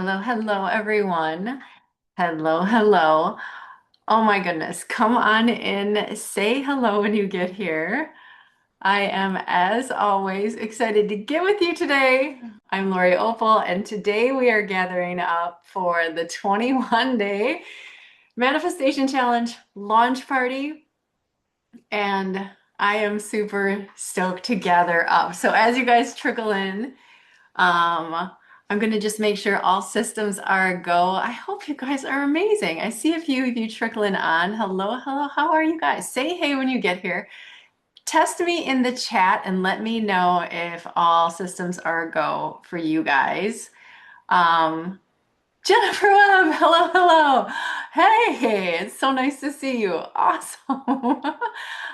Hello, hello, everyone. Hello, hello. Oh my goodness. Come on in. Say hello when you get here. I am, as always, excited to get with you today. I'm Lori Opal, and today we are gathering up for the 21-day Manifestation Challenge launch party. And I am super stoked to gather up. So as you guys trickle in, um, I'm gonna just make sure all systems are a go. I hope you guys are amazing. I see a few of you trickling on. Hello, hello. How are you guys? Say hey when you get here. Test me in the chat and let me know if all systems are a go for you guys. Um, Jennifer Webb, hello, hello. Hey, it's so nice to see you. Awesome.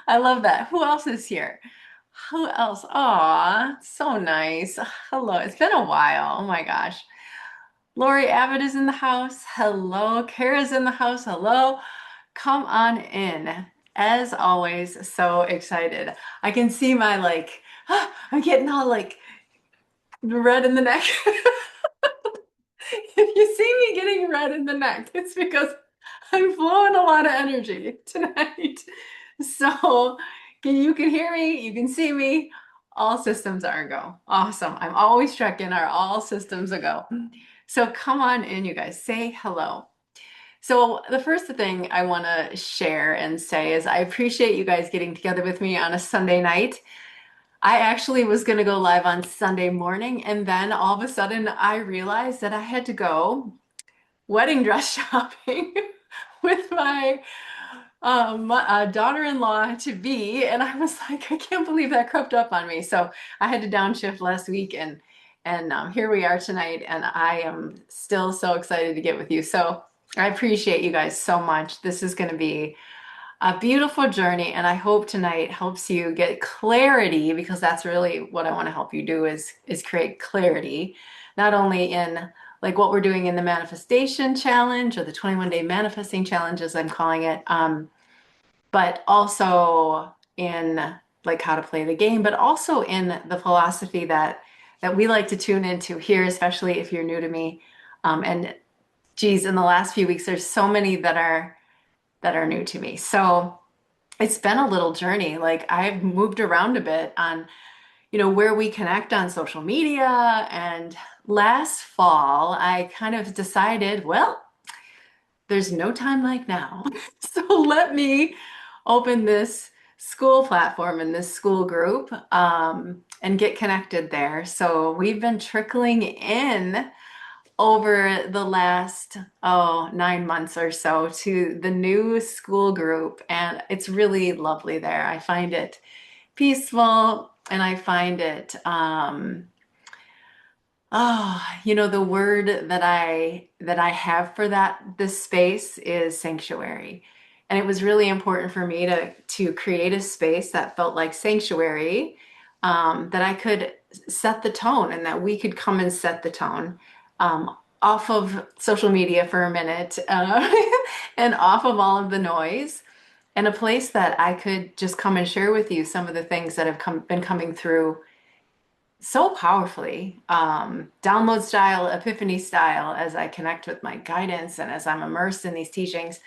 I love that. Who else is here? Who else? Aw, so nice. Hello. It's been a while. Oh my gosh. Lori Abbott is in the house. Hello. Kara's in the house. Hello. Come on in. As always, so excited. I can see my I'm getting all like red in the neck. If you see me getting red in the neck, it's because I'm flowing a lot of energy tonight. So you can hear me, you can see me. All systems are a go. Awesome. I'm always checking, are all systems a go? So come on in, you guys. Say hello. So the first thing I want to share and say is I appreciate you guys getting together with me on a Sunday night. I actually was going to go live on Sunday morning, and then all of a sudden I realized that I had to go wedding dress shopping with my daughter-in-law to be, and I was like, I can't believe that crept up on me. So I had to downshift last week, and here we are tonight, and I am still so excited to get with you. So I appreciate you guys so much. This is going to be a beautiful journey, and I hope tonight helps you get clarity, because that's really what I want to help you do is create clarity, not only in like what we're doing in the manifestation challenge or the 21-day manifesting challenge, as I'm calling it, but also in like how to play the game, but also in the philosophy that we like to tune into here, especially if you're new to me. And geez, in the last few weeks, there's so many that are new to me. So it's been a little journey. Like I've moved around a bit on, where we connect on social media. And last fall, I kind of decided, well, there's no time like now. So let me open this school platform and this school group and get connected there. So we've been trickling in over the last 9 months or so to the new school group, and it's really lovely there. I find it peaceful, and I find it the word that I have for this space is sanctuary. And it was really important for me to create a space that felt like sanctuary, that I could set the tone and that we could come and set the tone, off of social media for a minute, and off of all of the noise, and a place that I could just come and share with you some of the things that have been coming through so powerfully, download style, epiphany style, as I connect with my guidance and as I'm immersed in these teachings,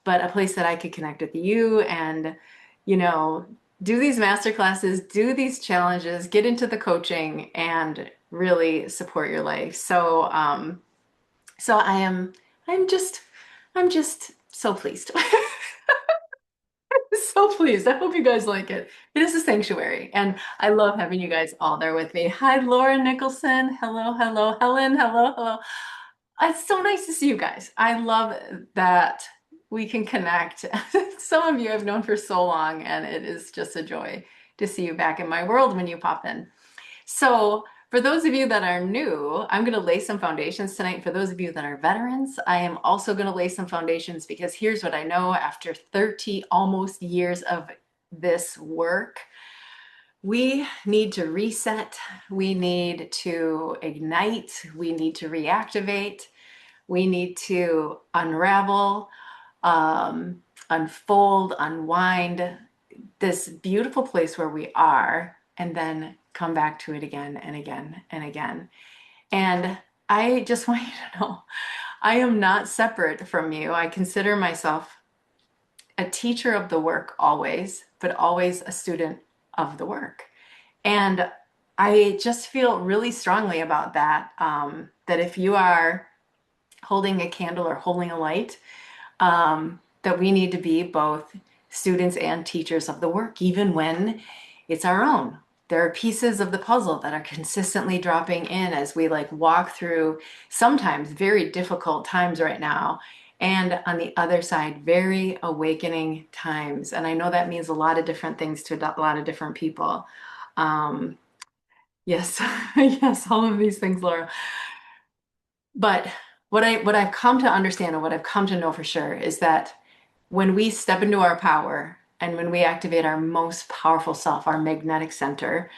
but a place that I could connect with you and, you know, do these master classes, do these challenges, get into the coaching, and really support your life. So I'm just, I'm just so pleased. So pleased. I hope you guys like it. It is a sanctuary, and I love having you guys all there with me. Hi, Laura Nicholson. Hello, hello, Helen. Hello, hello. It's so nice to see you guys. I love that we can connect. Some of you I've known for so long, and it is just a joy to see you back in my world when you pop in. So, for those of you that are new, I'm going to lay some foundations tonight. For those of you that are veterans, I am also going to lay some foundations, because here's what I know after 30 almost years of this work. We need to reset, we need to ignite, we need to reactivate, we need to unravel, unfold, unwind this beautiful place where we are, and then come back to it again and again and again. And I just want you to know I am not separate from you. I consider myself a teacher of the work always, but always a student of the work. And I just feel really strongly about that. That if you are holding a candle or holding a light, that we need to be both students and teachers of the work, even when it's our own. There are pieces of the puzzle that are consistently dropping in as we like walk through sometimes very difficult times right now. And on the other side, very awakening times. And I know that means a lot of different things to a lot of different people. Um, yes, yes, all of these things, Laura. But what I've come to understand and what I've come to know for sure is that when we step into our power and when we activate our most powerful self, our magnetic center,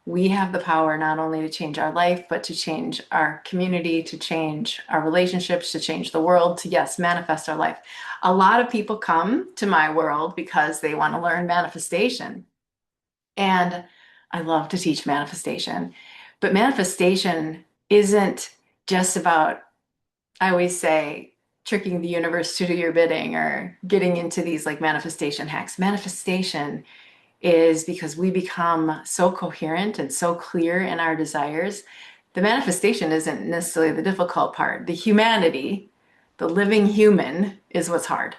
we have the power not only to change our life, but to change our community, to change our relationships, to change the world, to, yes, manifest our life. A lot of people come to my world because they want to learn manifestation. And I love to teach manifestation. But manifestation isn't just about, I always say, tricking the universe to do your bidding or getting into these like manifestation hacks. Manifestation is because we become so coherent and so clear in our desires. The manifestation isn't necessarily the difficult part. The humanity, the living human, is what's hard.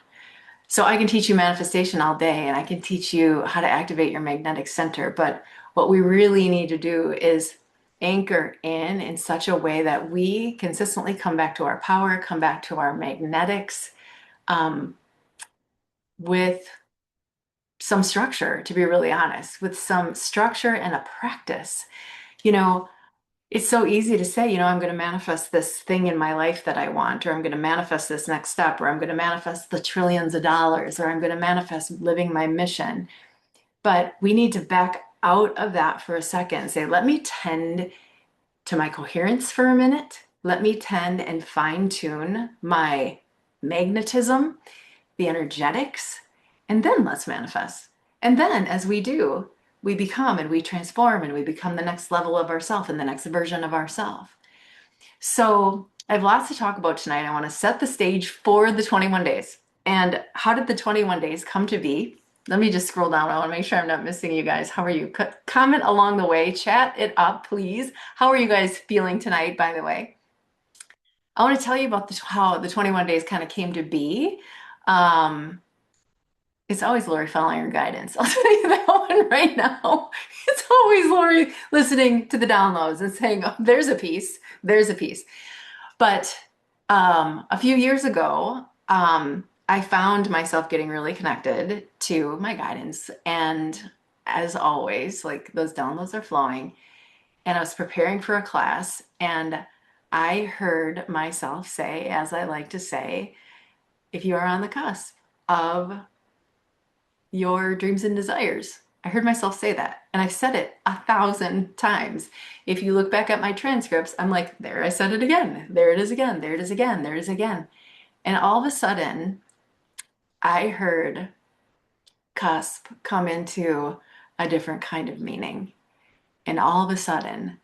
So I can teach you manifestation all day and I can teach you how to activate your magnetic center. But what we really need to do is anchor in such a way that we consistently come back to our power, come back to our magnetics um, with some structure, to be really honest, with some structure and a practice. You know, it's so easy to say, I'm going to manifest this thing in my life that I want, or I'm going to manifest this next step, or I'm going to manifest the trillions of dollars, or I'm going to manifest living my mission. But we need to back out of that for a second and say, let me tend to my coherence for a minute. Let me tend and fine tune my magnetism, the energetics, and then let's manifest. And then as we do, we become and we transform and we become the next level of ourself and the next version of ourself. So I have lots to talk about tonight. I want to set the stage for the 21 days. And how did the 21 days come to be? Let me just scroll down. I want to make sure I'm not missing you guys. How are you? Comment along the way. Chat it up, please. How are you guys feeling tonight, by the way? I want to tell you about how the 21 days kind of came to be. Um, it's always Lori following her guidance. I'll tell you that one right now. It's always Lori listening to the downloads and saying, oh, there's a piece, there's a piece. But a few years ago, I found myself getting really connected to my guidance. And as always, like those downloads are flowing. And I was preparing for a class, and I heard myself say, as I like to say, if you are on the cusp of your dreams and desires. I heard myself say that, and I've said it 1,000 times. If you look back at my transcripts, I'm like, there, I said it again. There it is again. There it is again. There it is again. And all of a sudden, I heard cusp come into a different kind of meaning. And all of a sudden,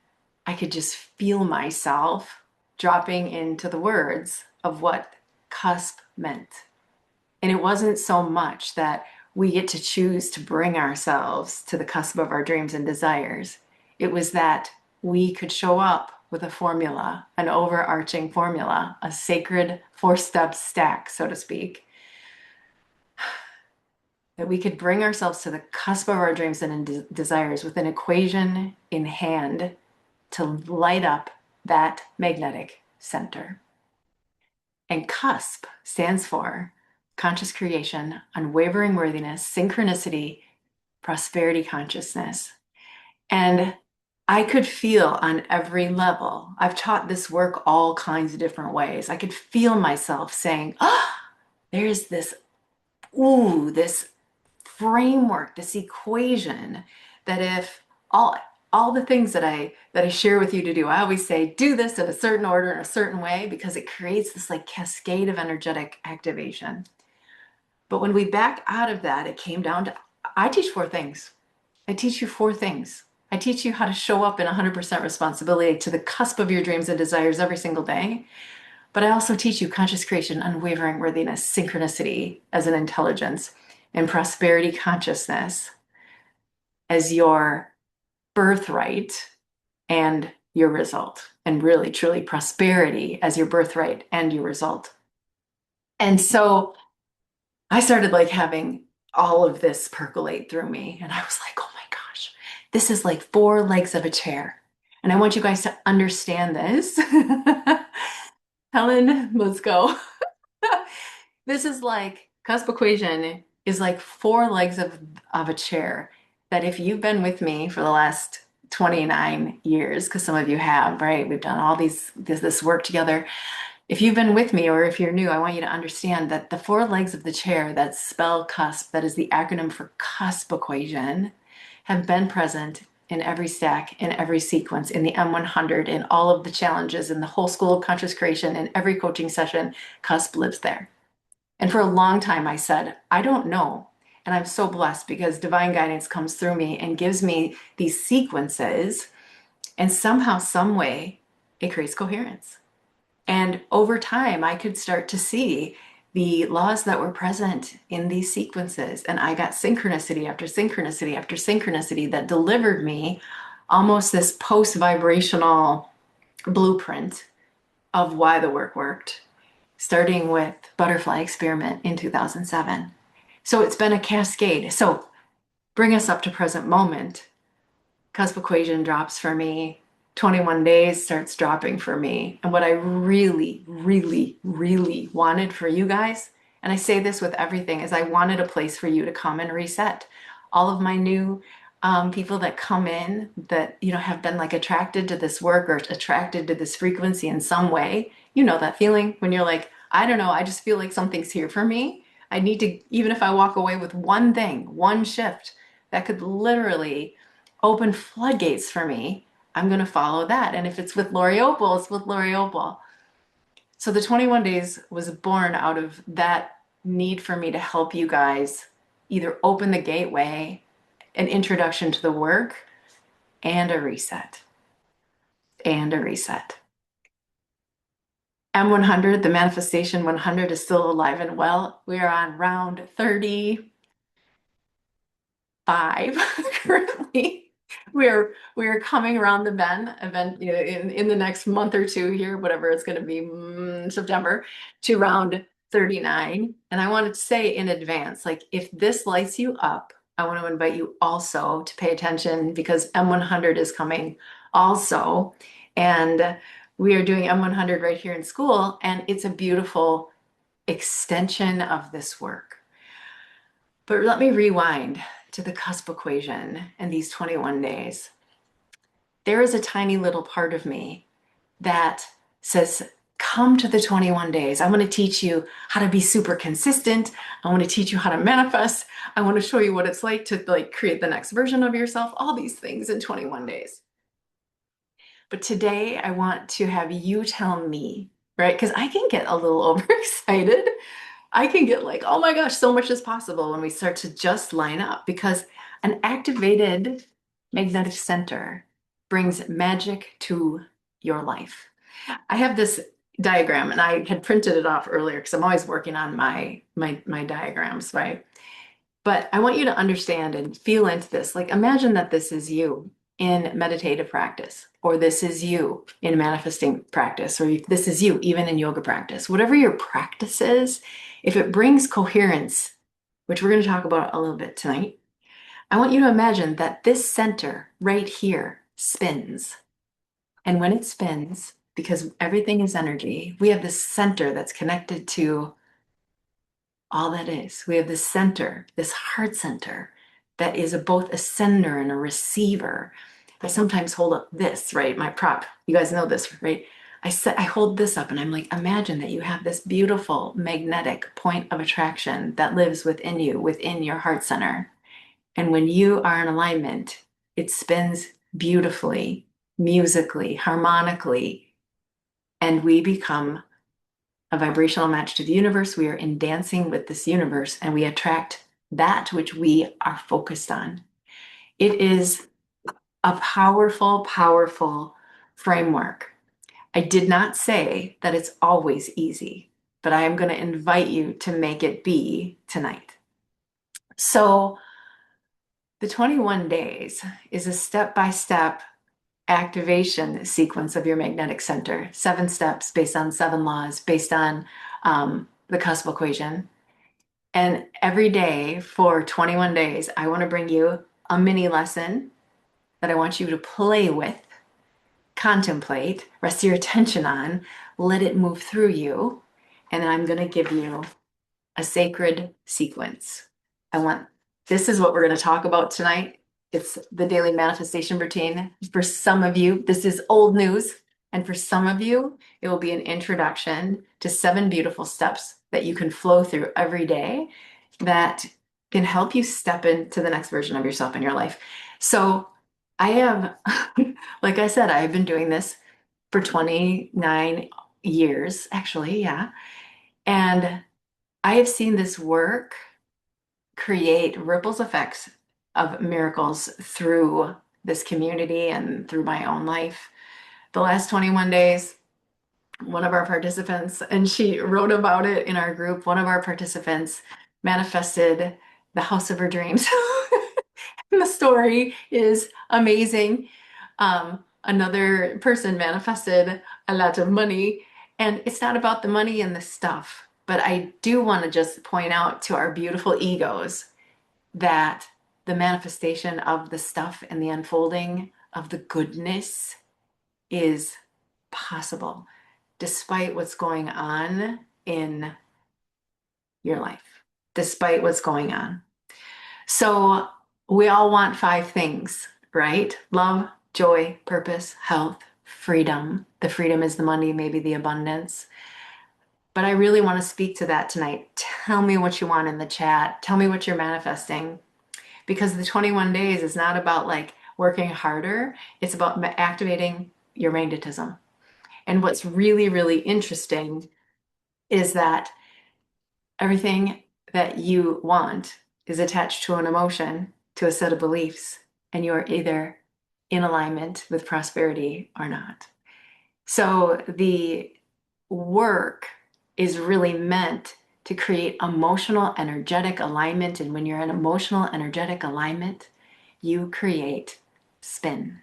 I could just feel myself dropping into the words of what cusp meant. And it wasn't so much that we get to choose to bring ourselves to the cusp of our dreams and desires. It was that we could show up with a formula, an overarching formula, a sacred four-step stack, so to speak, that we could bring ourselves to the cusp of our dreams and desires with an equation in hand to light up that magnetic center. And CUSP stands for conscious creation, unwavering worthiness, synchronicity, prosperity consciousness. And I could feel on every level. I've taught this work all kinds of different ways. I could feel myself saying, there's this, this framework, this equation that if all the things that I share with you to do, I always say, do this in a certain order, in a certain way, because it creates this like cascade of energetic activation. But when we back out of that, it came down to, I teach four things. I teach you four things. I teach you how to show up in 100% responsibility to the cusp of your dreams and desires every single day. But I also teach you conscious creation, unwavering worthiness, synchronicity as an intelligence, and prosperity consciousness as your birthright and your result. And really, truly, prosperity as your birthright and your result. And so I started like having all of this percolate through me. And I was like, oh my gosh, this is like four legs of a chair. And I want you guys to understand this. Helen, let's go. This is like CUSP equation is like four legs of a chair that if you've been with me for the last 29 years, because some of you have, right? We've done all this work together. If you've been with me or if you're new, I want you to understand that the four legs of the chair that spell CUSP, that is the acronym for CUSP equation, have been present in every stack, in every sequence, in the M100, in all of the challenges, in the whole School of Conscious Creation, in every coaching session. CUSP lives there. And for a long time, I said, I don't know. And I'm so blessed because divine guidance comes through me and gives me these sequences. And somehow, some way, it creates coherence. And over time, I could start to see the laws that were present in these sequences. And I got synchronicity after synchronicity after synchronicity that delivered me almost this post vibrational blueprint of why the work worked, starting with butterfly experiment in 2007. So it's been a cascade. So bring us up to present moment. CUSP equation drops for me. 21 days starts dropping for me. And what I really, really, really wanted for you guys, and I say this with everything, is I wanted a place for you to come and reset. All of my new people that come in that, have been like attracted to this work or attracted to this frequency in some way. You know that feeling when you're like, I don't know, I just feel like something's here for me. I need to, even if I walk away with one thing, one shift that could literally open floodgates for me, I'm going to follow that. And if it's with Lori Opal, it's with Lori Opal. So the 21 days was born out of that need for me to help you guys either open the gateway, an introduction to the work, and a reset. And a reset. M100, the manifestation 100, is still alive and well. We are on round 35 currently. We're coming around the bend event, in the next month or two here, whatever it's going to be, September, to round 39. And I wanted to say in advance, like if this lights you up, I want to invite you also to pay attention because M100 is coming also. And we are doing M100 right here in school, and it's a beautiful extension of this work. But let me rewind to the CUSP equation and these 21 days. There is a tiny little part of me that says, come to the 21 days. I want to teach you how to be super consistent. I want to teach you how to manifest. I want to show you what it's like to create the next version of yourself, all these things in 21 days. But today I want to have you tell me, right? Because I can get a little overexcited. I can get like, oh my gosh, so much is possible when we start to just line up because an activated magnetic center brings magic to your life. I have this diagram and I had printed it off earlier because I'm always working on my diagrams, right? But I want you to understand and feel into this. Like imagine that this is you in meditative practice, or this is you in manifesting practice, or this is you even in yoga practice. Whatever your practice is, if it brings coherence, which we're going to talk about a little bit tonight, I want you to imagine that this center right here spins. And when it spins, because everything is energy, we have this center that's connected to all that is. We have this center, this heart center, that is both a sender and a receiver. I sometimes hold up this, right? My prop. You guys know this, right? I hold this up and I'm like, imagine that you have this beautiful magnetic point of attraction that lives within you, within your heart center. And when you are in alignment, it spins beautifully, musically, harmonically, and we become a vibrational match to the universe. We are in dancing with this universe and we attract that which we are focused on. It is a powerful, powerful framework. I did not say that it's always easy, but I am going to invite you to make it be tonight. So, the 21 days is a step-by-step activation sequence of your magnetic center. 7 steps based on 7 laws, based on the CUSP equation. And every day for 21 days, I want to bring you a mini lesson that I want you to play with, contemplate, rest your attention on, let it move through you. And then I'm going to give you a sacred sequence. This is what we're going to talk about tonight. It's the daily manifestation routine. For some of you, this is old news. And for some of you, it will be an introduction to 7 beautiful steps that you can flow through every day that can help you step into the next version of yourself in your life. So I have, like I said, I've been doing this for 29 years, actually, yeah. And I have seen this work create ripples effects of miracles through this community and through my own life. The last 21 days, one of our participants, and she wrote about it in our group, one of our participants manifested the house of her dreams. The story is amazing. Another person manifested a lot of money, and it's not about the money and the stuff, but I do want to just point out to our beautiful egos that the manifestation of the stuff and the unfolding of the goodness is possible despite what's going on in your life, despite what's going on. So we all want 5 things, right? Love, joy, purpose, health, freedom. The freedom is the money, maybe the abundance. But I really want to speak to that tonight. Tell me what you want in the chat. Tell me what you're manifesting. Because the 21 days is not about like working harder. It's about activating your magnetism. And what's really, really interesting is that everything that you want is attached to an emotion, to a set of beliefs, and you are either in alignment with prosperity or not. So the work is really meant to create emotional, energetic alignment. And when you're in emotional, energetic alignment, you create spin.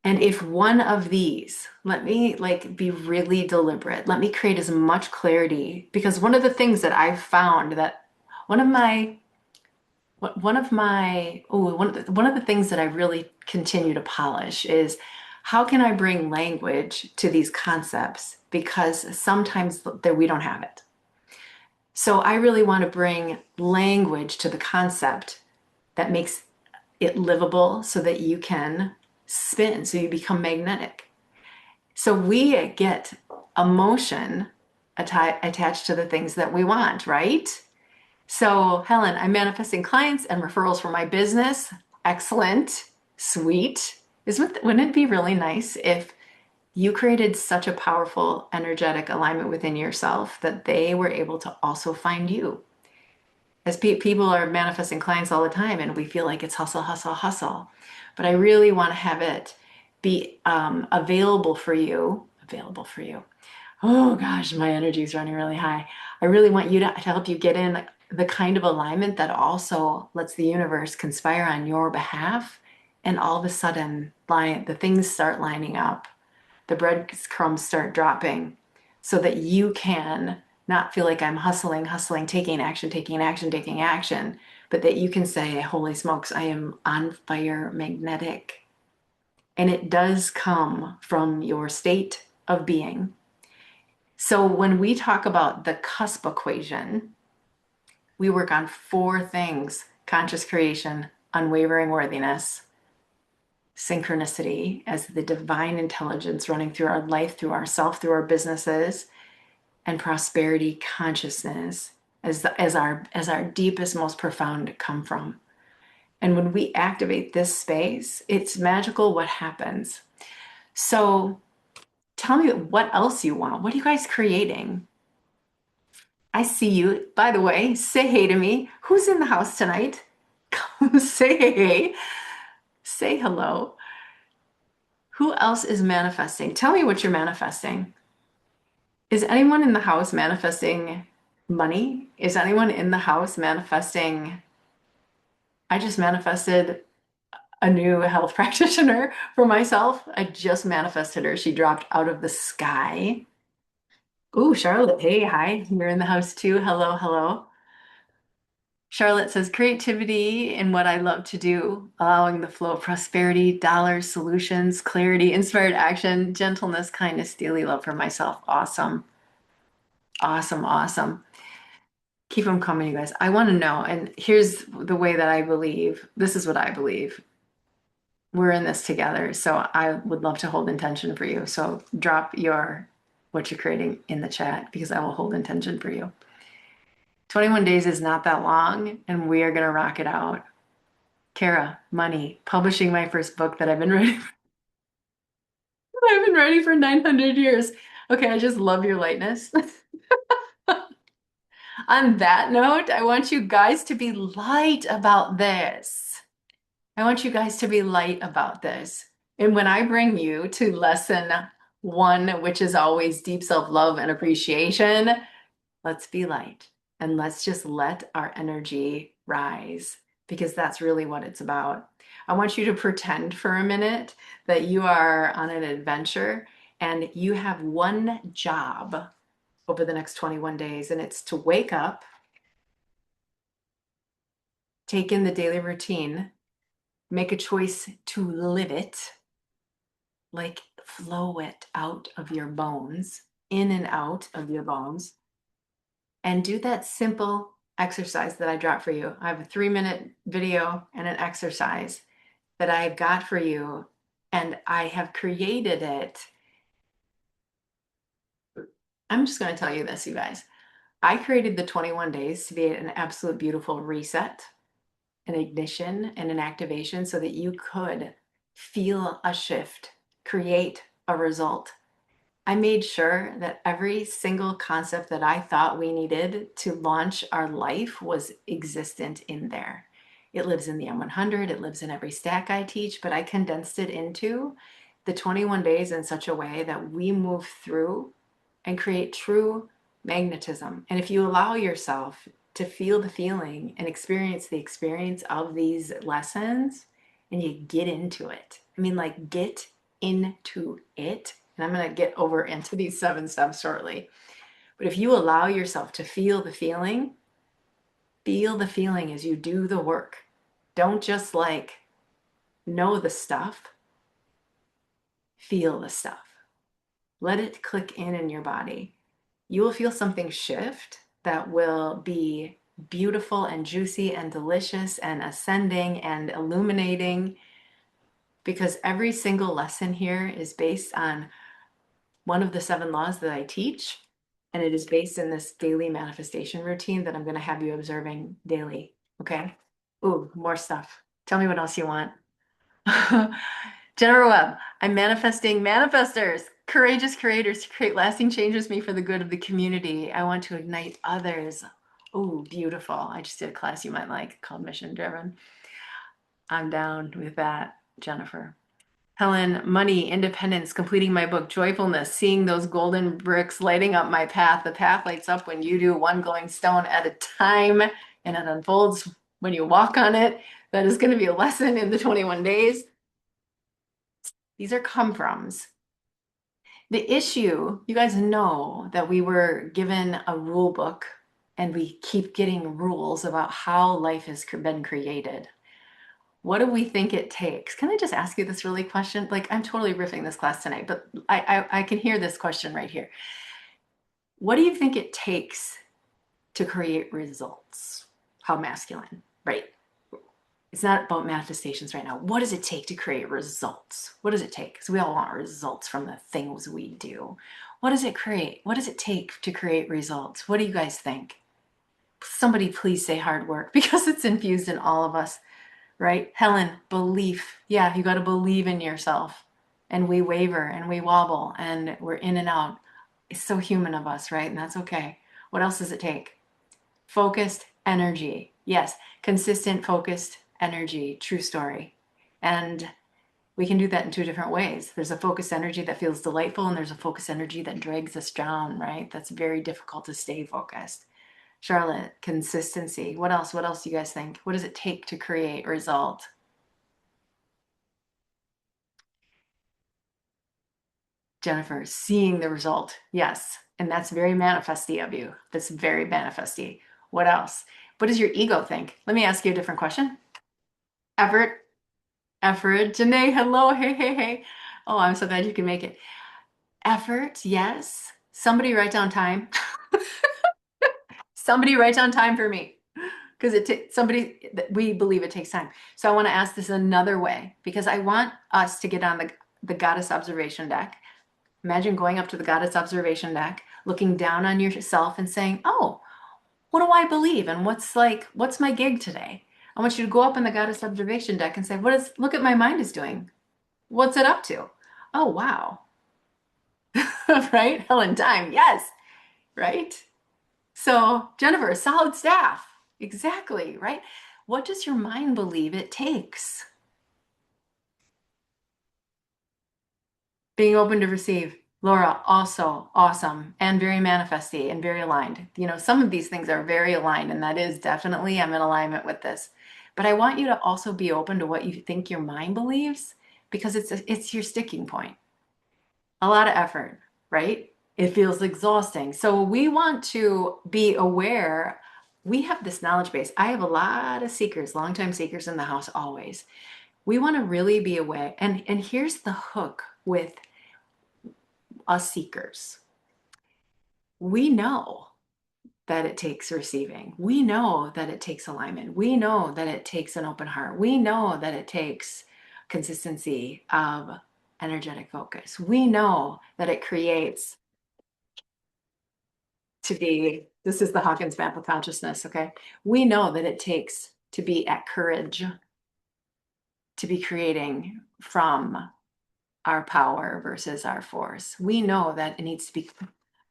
And if one of these, let me like be really deliberate. Let me create as much clarity because one of the things that I've found that one of my one of my oh one of the things that I really continue to polish is how can I bring language to these concepts because sometimes that we don't have it. So I really want to bring language to the concept that makes it livable so that you can spin, so you become magnetic. So we get emotion attached to the things that we want, right? So, Helen, I'm manifesting clients and referrals for my business. Excellent. Sweet. Wouldn't it be really nice if you created such a powerful, energetic alignment within yourself that they were able to also find you? As people are manifesting clients all the time, and we feel like it's hustle, hustle, hustle. But I really want to have it be available for you. Available for you. Oh gosh, my energy is running really high. I really want you to help you get in the kind of alignment that also lets the universe conspire on your behalf. And all of a sudden, the things start lining up. The breadcrumbs start dropping so that you can not feel like I'm hustling, hustling, taking action, taking action, taking action, but that you can say, holy smokes, I am on fire, magnetic. And it does come from your state of being. So when we talk about the CUSP equation, we work on 4 things: conscious creation, unwavering worthiness, synchronicity as the divine intelligence running through our life, through ourself, through our businesses, and prosperity consciousness as our deepest, most profound come from. And when we activate this space, it's magical what happens. So tell me what else you want. What are you guys creating? I see you. By the way, say hey to me. Who's in the house tonight? Come say hey. Say hello. Who else is manifesting? Tell me what you're manifesting. Is anyone in the house manifesting money? Is anyone in the house manifesting? I just manifested a new health practitioner for myself. I just manifested her. She dropped out of the sky. Ooh, Charlotte. Hey, hi. You're in the house too. Hello, hello. Charlotte says creativity in what I love to do, allowing the flow of prosperity, dollars, solutions, clarity, inspired action, gentleness, kindness, daily love for myself. Awesome. Awesome. Awesome. Keep them coming, you guys. I want to know. And here's the way that I believe. This is what I believe. We're in this together. So I would love to hold intention for you. So drop your what you're creating in the chat because I will hold intention for you. 21 days is not that long, and we are going to rock it out. Kara, money, publishing my first book that I've been writing. I've been writing for 900 years. Okay, I just love your lightness. On that note, I want you guys to be light about this. I want you guys to be light about this. And when I bring you to lesson one, which is always deep self-love and appreciation, let's be light and let's just let our energy rise because that's really what it's about. I want you to pretend for a minute that you are on an adventure and you have one job over the next 21 days, and it's to wake up, take in the daily routine, make a choice to live it, like flow it out of your bones, in and out of your bones, and do that simple exercise that I dropped for you. I have a 3-minute video and an exercise that I've got for you, and I have created it. I'm just going to tell you this, you guys. I created the 21 days to be an absolute beautiful reset, an ignition, and an activation so that you could feel a shift, create a result. I made sure that every single concept that I thought we needed to launch our life was existent in there. It lives in the M100, it lives in every stack I teach, but I condensed it into the 21 days in such a way that we move through and create true magnetism. And if you allow yourself to feel the feeling and experience the experience of these lessons and you get into it, I mean, like, get into it. And I'm going to get over into these 7 steps shortly. But if you allow yourself to feel the feeling as you do the work. Don't just like know the stuff, feel the stuff. Let it click in your body. You will feel something shift that will be beautiful and juicy and delicious and ascending and illuminating because every single lesson here is based on one of the 7 laws that I teach, and it is based in this daily manifestation routine that I'm going to have you observing daily. Okay. Ooh, more stuff. Tell me what else you want. Jennifer Webb, I'm manifesting manifestors, courageous creators to create lasting changes me for the good of the community. I want to ignite others. Oh, beautiful. I just did a class you might like called Mission Driven. I'm down with that, Jennifer. Helen, money, independence, completing my book, joyfulness, seeing those golden bricks lighting up my path. The path lights up when you do one glowing stone at a time, and it unfolds when you walk on it. That is going to be a lesson in the 21 days. These are come froms. The issue, you guys know that we were given a rule book and we keep getting rules about how life has been created. What do we think it takes? Can I just ask you this really question? Like, I'm totally riffing this class tonight, but I can hear this question right here. What do you think it takes to create results? How masculine, right? It's not about manifestations right now. What does it take to create results? What does it take? Because we all want results from the things we do. What does it create? What does it take to create results? What do you guys think? Somebody please say hard work because it's infused in all of us. Right? Helen, belief. Yeah, you got to believe in yourself. And we waver and we wobble and we're in and out. It's so human of us, right? And that's okay. What else does it take? Focused energy. Yes, consistent, focused energy. True story. And we can do that in two different ways. There's a focused energy that feels delightful, and there's a focused energy that drags us down, right? That's very difficult to stay focused. Charlotte, consistency. What else? What else do you guys think? What does it take to create result? Jennifer, seeing the result. Yes. And that's very manifesty of you. That's very manifesty. What else? What does your ego think? Let me ask you a different question. Effort, effort. Janae, hello. Hey, hey, hey. Oh, I'm so glad you can make it. Effort, yes. Somebody write down time. Somebody write down time for me. Because somebody, we believe it takes time. So I want to ask this another way because I want us to get on the goddess observation deck. Imagine going up to the goddess observation deck, looking down on yourself and saying, oh, what do I believe? And what's my gig today? I want you to go up in the goddess observation deck and say, look at my mind is doing. What's it up to? Oh, wow. Right? Helen, time. Yes. Right? So, Jennifer, solid staff. Exactly. Right? What does your mind believe it takes? Being open to receive. Laura, also awesome and very manifesty and very aligned. Some of these things are very aligned, and that is definitely, I'm in alignment with this. But I want you to also be open to what you think your mind believes because it's your sticking point. A lot of effort, right? It feels exhausting. So we want to be aware. We have this knowledge base. I have a lot of seekers, longtime seekers in the house always. We want to really be aware. And here's the hook with us seekers. We know that it takes receiving. We know that it takes alignment. We know that it takes an open heart. We know that it takes consistency of energetic focus. We know that it creates to be, this is the Hawkins map of consciousness, okay? We know that it takes to be at courage, to be creating from our power versus our force. We know that it needs to be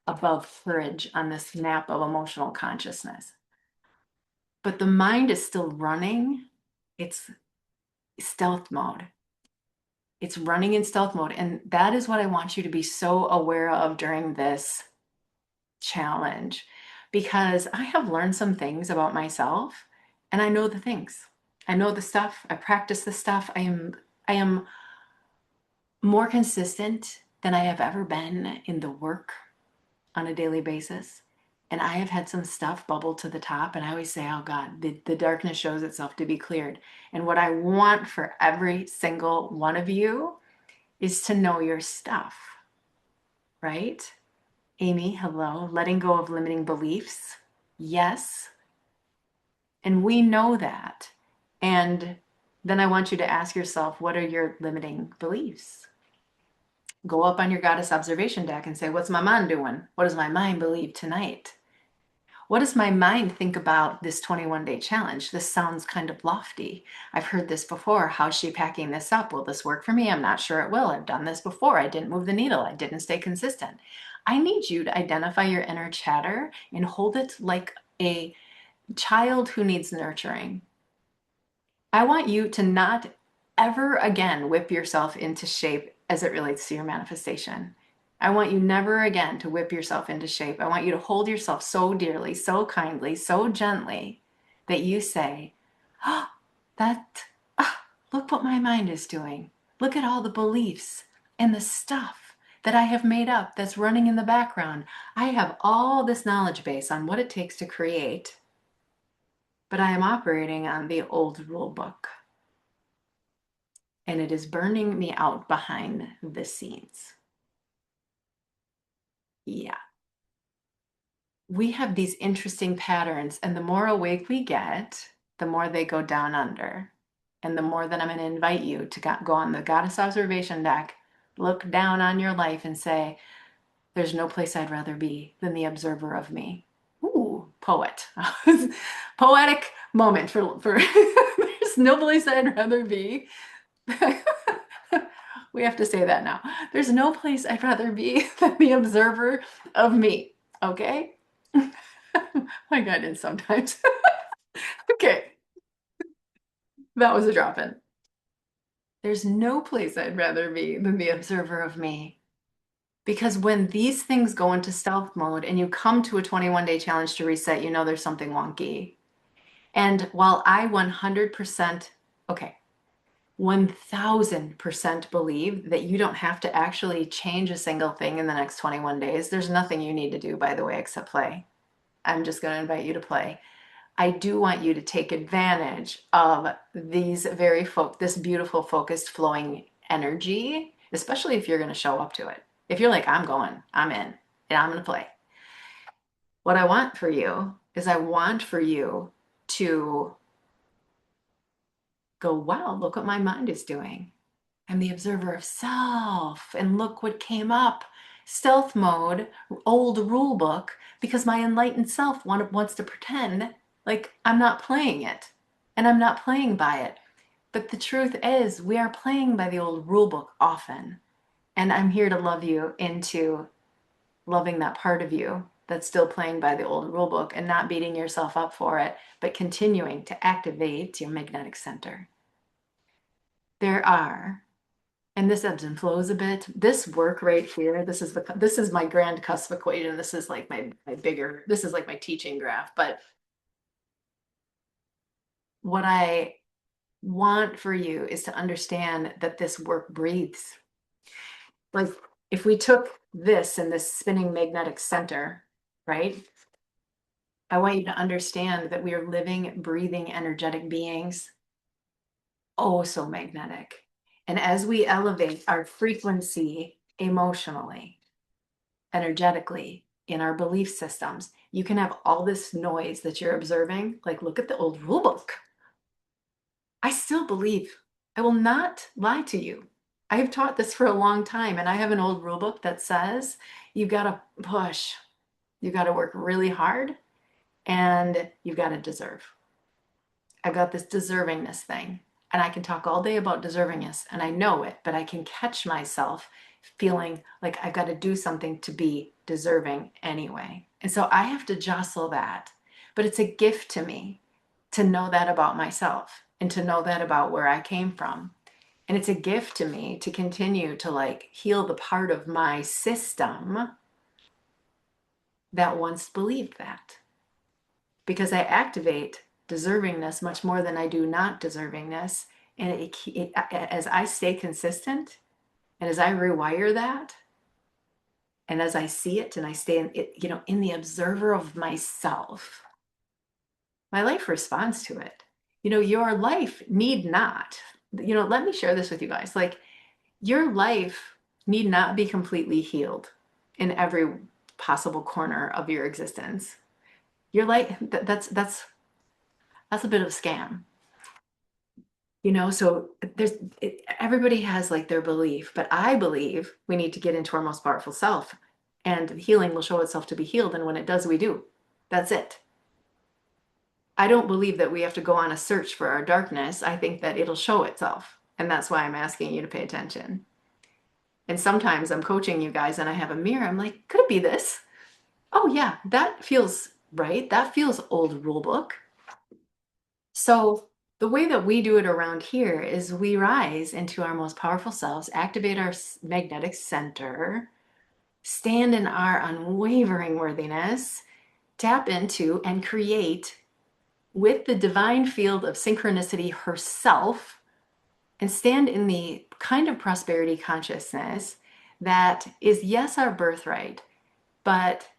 above courage on this map of emotional consciousness. But the mind is still running. It's stealth mode. It's running in stealth mode. And that is what I want you to be so aware of during this challenge, because I have learned some things about myself and I know the things. I know the stuff. I practice the stuff. I am more consistent than I have ever been in the work on a daily basis. And I have had some stuff bubble to the top, and I always say, oh God, the darkness shows itself to be cleared. And what I want for every single one of you is to know your stuff, right? Amy, hello. Letting go of limiting beliefs. Yes. And we know that. And then I want you to ask yourself, what are your limiting beliefs? Go up on your goddess observation deck and say, what's my mind doing? What does my mind believe tonight? What does my mind think about this 21-day challenge? This sounds kind of lofty. I've heard this before. How's she packing this up? Will this work for me? I'm not sure it will. I've done this before. I didn't move the needle. I didn't stay consistent. I need you to identify your inner chatter and hold it like a child who needs nurturing. I want you to not ever again whip yourself into shape as it relates to your manifestation. I want you never again to whip yourself into shape. I want you to hold yourself so dearly, so kindly, so gently that you say, oh, look what my mind is doing. Look at all the beliefs and the stuff that I have made up that's running in the background. I have all this knowledge base on what it takes to create, but I am operating on the old rule book. And it is burning me out behind the scenes. Yeah. We have these interesting patterns, and the more awake we get, the more they go down under. And the more that I'm going to invite you to go on the goddess observation deck, look down on your life and say, there's no place I'd rather be than the observer of me. Ooh, poet. Poetic moment for there's no place I'd rather be. We have to say that now. There's no place I'd rather be than the observer of me. Okay? My goodness, sometimes. Okay, that was a drop in. There's no place I'd rather be than the observer of me. Because when these things go into stealth mode and you come to a 21-day challenge to reset, you know there's something wonky. And while I 100%, okay, 1000% believe that you don't have to actually change a single thing in the next 21 days, there's nothing you need to do, by the way, except play. I'm just going to invite you to play. I do want you to take advantage of these this beautiful, focused, flowing energy, especially if you're going to show up to it. If you're like, I'm going, I'm in, and I'm going to play. What I want for you is I want for you to go, wow, look what my mind is doing. I'm the observer of self. And look what came up. Stealth mode, old rule book, because my enlightened self wants to pretend like I'm not playing it and I'm not playing by it. But the truth is, we are playing by the old rule book often. And I'm here to love you into loving that part of you that's still playing by the old rule book and not beating yourself up for it, but continuing to activate your magnetic center. There are, and this ebbs and flows a bit. This work right here, this is my grand CUSP equation. This is like my bigger, this is like my teaching graph. But what I want for you is to understand that this work breathes. Like if we took this and this spinning magnetic center, right? I want you to understand that we are living, breathing, energetic beings. Oh, so magnetic. And as we elevate our frequency emotionally, energetically, in our belief systems, you can have all this noise that you're observing. Like, look at the old rule book. I still believe, I will not lie to you. I have taught this for a long time, and I have an old rule book that says you've got to push, you've got to work really hard, and you've got to deserve. I've got this deservingness thing, and I can talk all day about deservingness, and I know it, but I can catch myself feeling like I've got to do something to be deserving anyway. And so I have to jostle that. But it's a gift to me to know that about myself and to know that about where I came from. And it's a gift to me to continue to like heal the part of my system that once believed that. Because I activate deservingness much more than I do not deservingness. And as I stay consistent and as I rewire that, and as I see it and I stay in it, in the observer of myself, my life responds to it. Your life need not, let me share this with you guys. Like your life need not be completely healed in every possible corner of your existence. Your life, that's a bit of a scam. So everybody has like their belief, but I believe we need to get into our most powerful self and healing will show itself to be healed. And when it does, we do. That's it. I don't believe that we have to go on a search for our darkness. I think that it'll show itself. And that's why I'm asking you to pay attention. And sometimes I'm coaching you guys and I have a mirror. I'm like, could it be this? Oh yeah, that feels right. That feels old rule book. So the way that we do it around here is we rise into our most powerful selves, activate our magnetic center, stand in our unwavering worthiness, tap into and create with the divine field of synchronicity herself, and stand in the kind of prosperity consciousness that is, yes, our birthright, but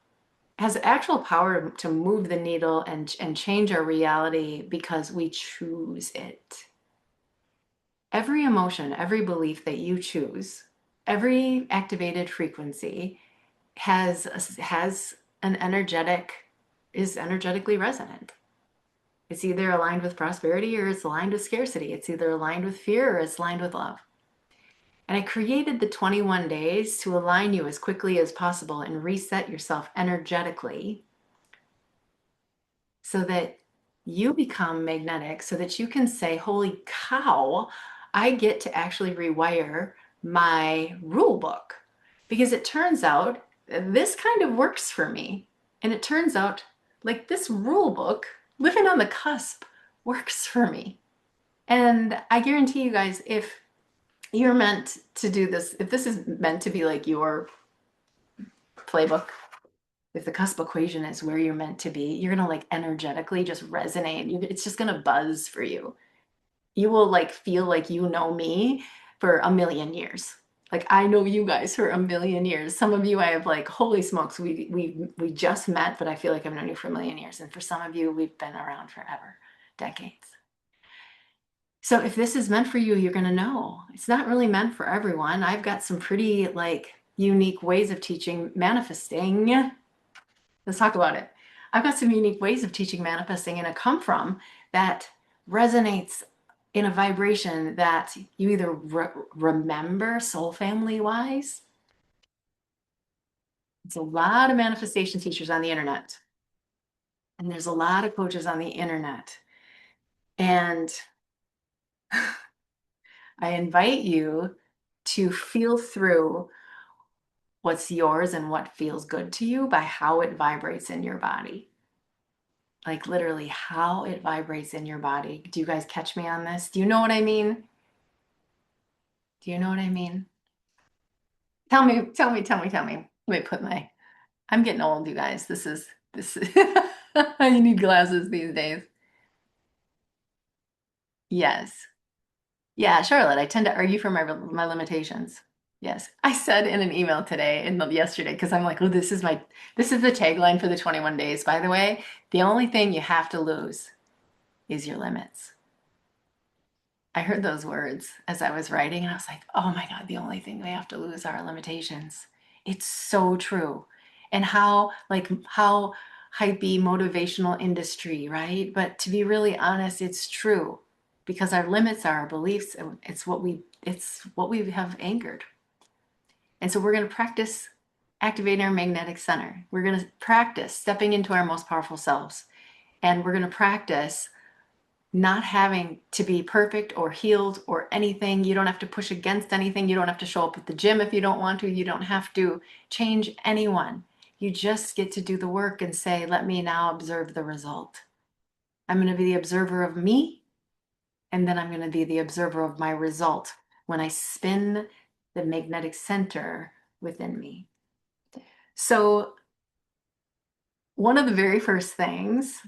has actual power to move the needle and change our reality because we choose it. Every emotion, every belief that you choose, every activated frequency has an is energetically resonant. It's either aligned with prosperity or it's aligned with scarcity. It's either aligned with fear or it's aligned with love. And I created the 21 days to align you as quickly as possible and reset yourself energetically so that you become magnetic, so that you can say, holy cow, I get to actually rewire my rule book. Because it turns out this kind of works for me. And it turns out like this rule book, living on the cusp, works for me. And I guarantee you guys, if You're meant to do this. If this is meant to be like your playbook, if the cusp equation is where you're meant to be, you're gonna like energetically just resonate. It's just gonna buzz for you. You will like feel like you know me for a million years. Like I know you guys for a million years. Some of you I have like, holy smokes, we just met, but I feel like I've known you for a million years. And for some of you, we've been around forever, decades. So if this is meant for you, you're gonna know. It's not really meant for everyone. I've got some pretty like unique ways of teaching manifesting. Let's talk about it. I've got some unique ways of teaching manifesting, and it come from that resonates in a vibration that you either remember soul family wise. It's a lot of manifestation teachers on the internet, and there's a lot of coaches on the internet. And I invite you to feel through what's yours and what feels good to you by how it vibrates in your body. Like literally how it vibrates in your body. Do you guys catch me on this? Do you know what I mean? Do you know what I mean? Tell me, tell me, tell me, tell me. Let me put my, I'm getting old, you guys. This is, you need glasses these days. Yes. Yeah, Charlotte, I tend to argue for my limitations. Yes. I said in an email today and yesterday, because I'm like, oh, this is the tagline for the 21 days, by the way. The only thing you have to lose is your limits. I heard those words as I was writing, and I was like, oh my God, the only thing we have to lose are our limitations. It's so true. And how hypey motivational industry, right? But to be really honest, it's true because our limits are our beliefs. And it's what we have anchored. And so we're going to practice activating our magnetic center. We're going to practice stepping into our most powerful selves. And we're going to practice not having to be perfect or healed or anything. You don't have to push against anything. You don't have to show up at the gym if you don't want to. You don't have to change anyone. You just get to do the work and say, let me now observe the result. I'm going to be the observer of me, and then I'm going to be the observer of my result when I spin the magnetic center within me. So, one of the very first things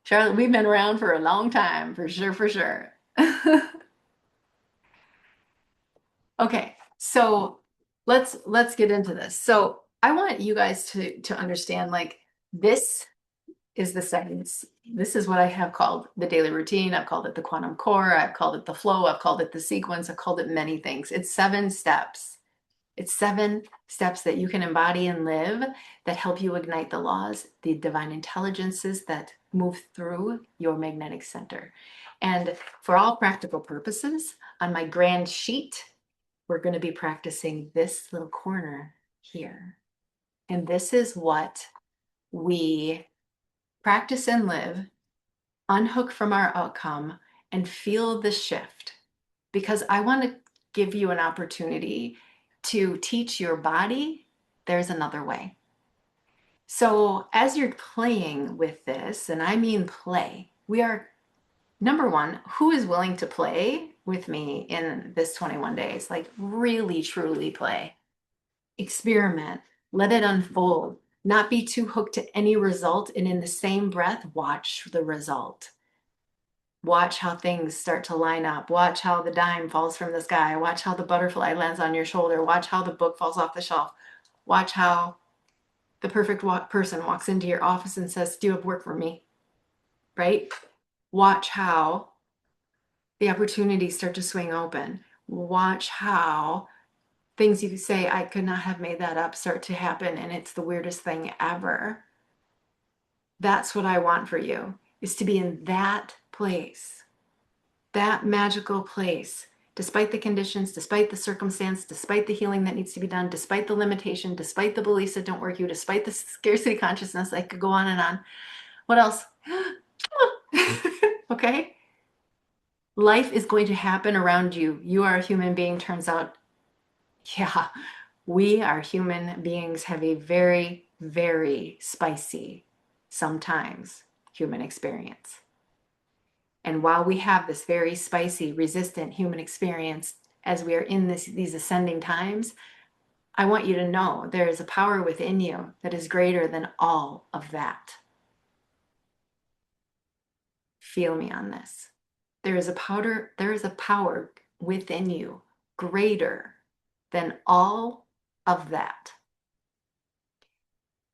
Charlotte, we've been around for a long time, for sure, for sure. Okay, so let's get into this. So I want you guys to understand like this is the sentence. This is what I have called the daily routine. I've called it the quantum core. I've called it the flow. I've called it the sequence. I've called it many things. It's 7 steps. It's 7 steps that you can embody and live that help you ignite the laws, the divine intelligences that move through your magnetic center. And for all practical purposes, on my grand sheet, we're going to be practicing this little corner here. And this is what we practice and live, unhook from our outcome, and feel the shift. Because I want to give you an opportunity to teach your body there's another way. So, as you're playing with this, and I mean play, we are number one, who is willing to play with me in this 21 days? Like, really, truly play, experiment, let it unfold, not be too hooked to any result, and in the same breath, watch the result. Watch how things start to line up. Watch how the dime falls from the sky. Watch how the butterfly lands on your shoulder. Watch how the book falls off the shelf. Watch how the perfect person walks into your office and says, do you have work for me? Right? Watch how the opportunities start to swing open. Watch how things you say, I could not have made that up, start to happen. And it's the weirdest thing ever. That's what I want for you, is to be in that place. That magical place, despite the conditions, despite the circumstance, despite the healing that needs to be done, despite the limitation, despite the beliefs that don't work you, despite the scarcity consciousness, I could go on and on. What else? Okay. Life is going to happen around you. You are a human being, turns out. Yeah, we are human beings, have a very, very spicy, sometimes human experience. And while we have this very spicy, resistant human experience as we are in these ascending times, I want you to know there is a power within you that is greater than all of that. Feel me on this. There is a power within you greater than all of that.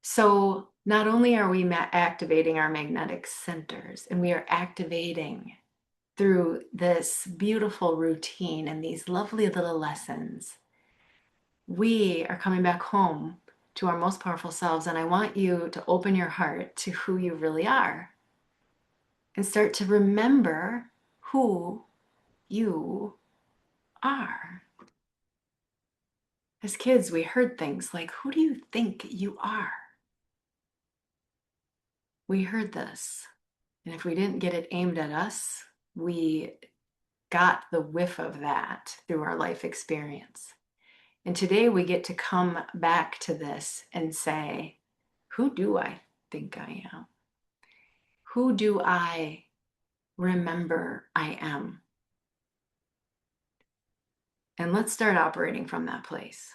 So not only are we activating our magnetic centers, and we are activating through this beautiful routine and these lovely little lessons, we are coming back home to our most powerful selves. And I want you to open your heart to who you really are and start to remember who you are. As kids, we heard things like, "Who do you think you are?" We heard this. And if we didn't get it aimed at us, we got the whiff of that through our life experience. And today we get to come back to this and say, who do I think I am? Who do I remember I am? And let's start operating from that place.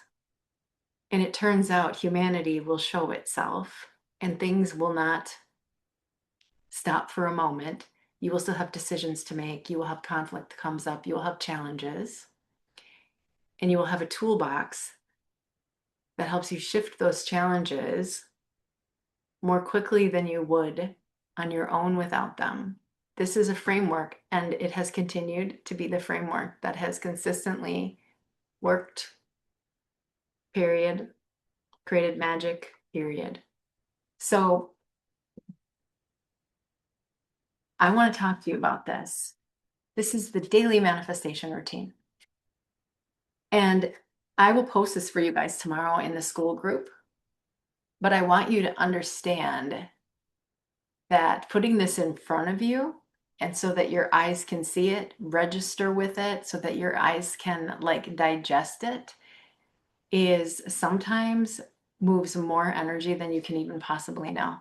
And it turns out humanity will show itself and things will not stop for a moment. You will still have decisions to make. You will have conflict that comes up. You will have challenges. And you will have a toolbox that helps you shift those challenges more quickly than you would on your own without them. This is a framework, and it has continued to be the framework that has consistently worked, period, created magic, period. So I want to talk to you about this. This is the daily manifestation routine. And I will post this for you guys tomorrow in the school group. But I want you to understand that putting this in front of you and so that your eyes can see it, register with it, so that your eyes can like digest it, is sometimes moves more energy than you can even possibly know.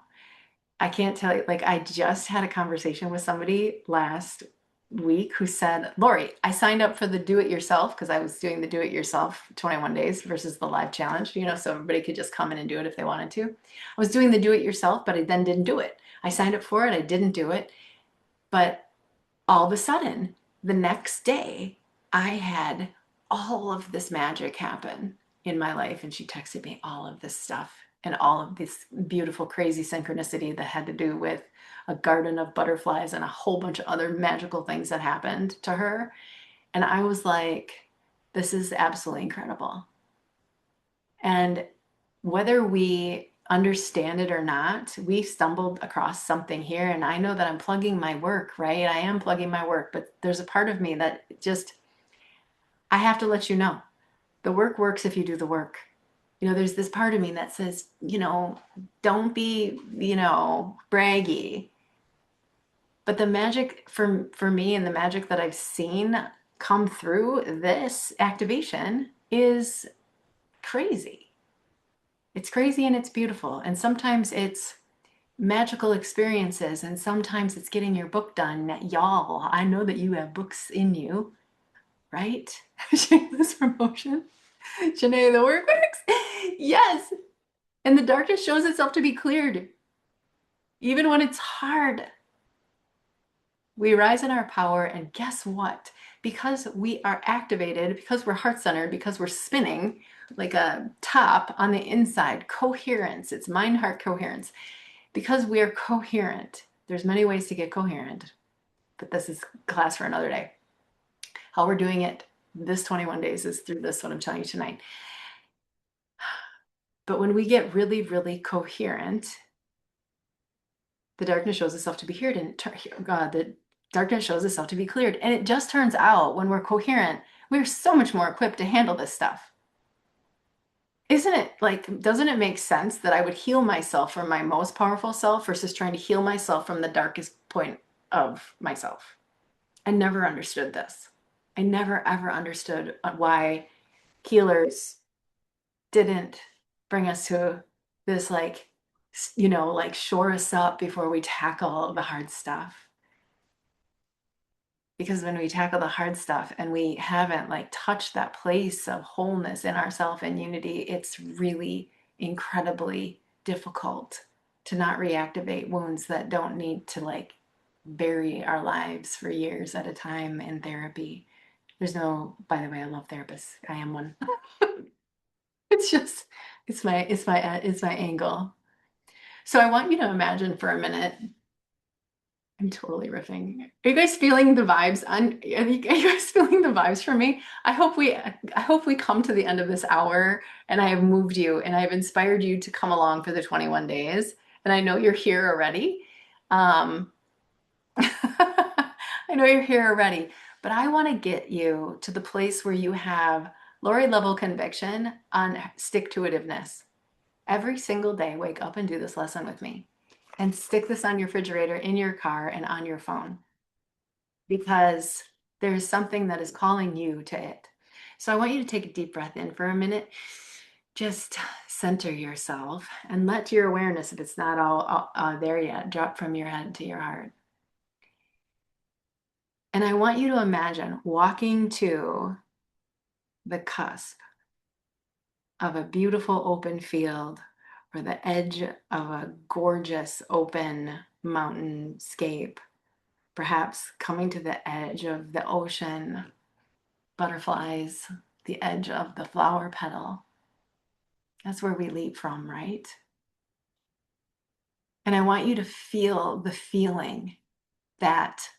I can't tell you, like, I just had a conversation with somebody last week who said, "Lori, I signed up for the do it yourself," because I was doing the do it yourself 21 days versus the live challenge, so everybody could just come in and do it if they wanted to. I was doing the do it yourself, but I then didn't do it. I signed up for it, I didn't do it. But all of a sudden, the next day, I had all of this magic happen in my life. And she texted me all of this stuff and all of this beautiful, crazy synchronicity that had to do with a garden of butterflies and a whole bunch of other magical things that happened to her. And I was like, this is absolutely incredible. And whether we understand it or not, we stumbled across something here. And I know that I'm plugging my work, right? I am plugging my work, but there's a part of me that just, I have to let you know the work works if you do the work. There's this part of me that says, don't be, braggy. But the magic for me and the magic that I've seen come through this activation is crazy. It's crazy and it's beautiful. And sometimes it's magical experiences, and sometimes it's getting your book done. Y'all, I know that you have books in you, right? Shameless promotion. Janae, the work works. Yes. And the darkness shows itself to be cleared, even when it's hard. We rise in our power, and guess what? Because we are activated, because we're heart-centered, because we're spinning like a top on the inside, coherence, it's mind-heart coherence. Because we are coherent, there's many ways to get coherent, but this is class for another day. How we're doing it this 21 days is through this, what I'm telling you tonight. But when we get really, really coherent, the darkness shows itself to be cleared, and the darkness shows itself to be cleared. And it just turns out when we're coherent, we're so much more equipped to handle this stuff. Isn't it like, doesn't it make sense that I would heal myself from my most powerful self versus trying to heal myself from the darkest point of myself? I never understood this. I never ever understood why healers didn't bring us to this, like, like shore us up before we tackle the hard stuff. Because when we tackle the hard stuff and we haven't like touched that place of wholeness in ourself and unity, it's really incredibly difficult to not reactivate wounds that don't need to like bury our lives for years at a time in therapy. There's no, by the way, I love therapists. I am one. It's just, it's my angle. So I want you to imagine for a minute. I'm totally riffing. Are you guys feeling the vibes? Are you guys feeling the vibes from me? I hope we come to the end of this hour and I have moved you and I have inspired you to come along for the 21 days. And I know you're here already. Um, I know you're here already, but I want to get you to the place where you have Lori level conviction on stick to itiveness. Every single day, wake up and do this lesson with me. And stick this on your refrigerator, in your car, and on your phone because there's something that is calling you to it. So I want you to take a deep breath in for a minute. Just center yourself and let your awareness, if it's not all there yet, drop from your head to your heart. And I want you to imagine walking to the cusp of a beautiful open field or the edge of a gorgeous open mountainscape, perhaps coming to the edge of the ocean, butterflies, the edge of the flower petal. That's where we leap from, right? And I want you to feel the feeling, that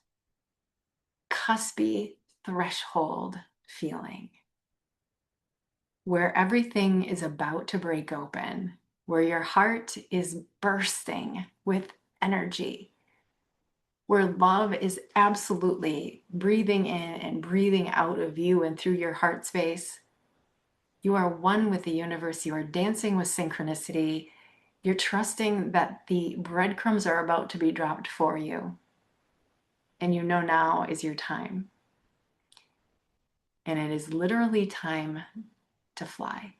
cuspy threshold feeling, where everything is about to break open, where your heart is bursting with energy, where love is absolutely breathing in and breathing out of you and through your heart space. You are one with the universe. You are dancing with synchronicity. You're trusting that the breadcrumbs are about to be dropped for you. And you know now is your time. And it is literally time to fly.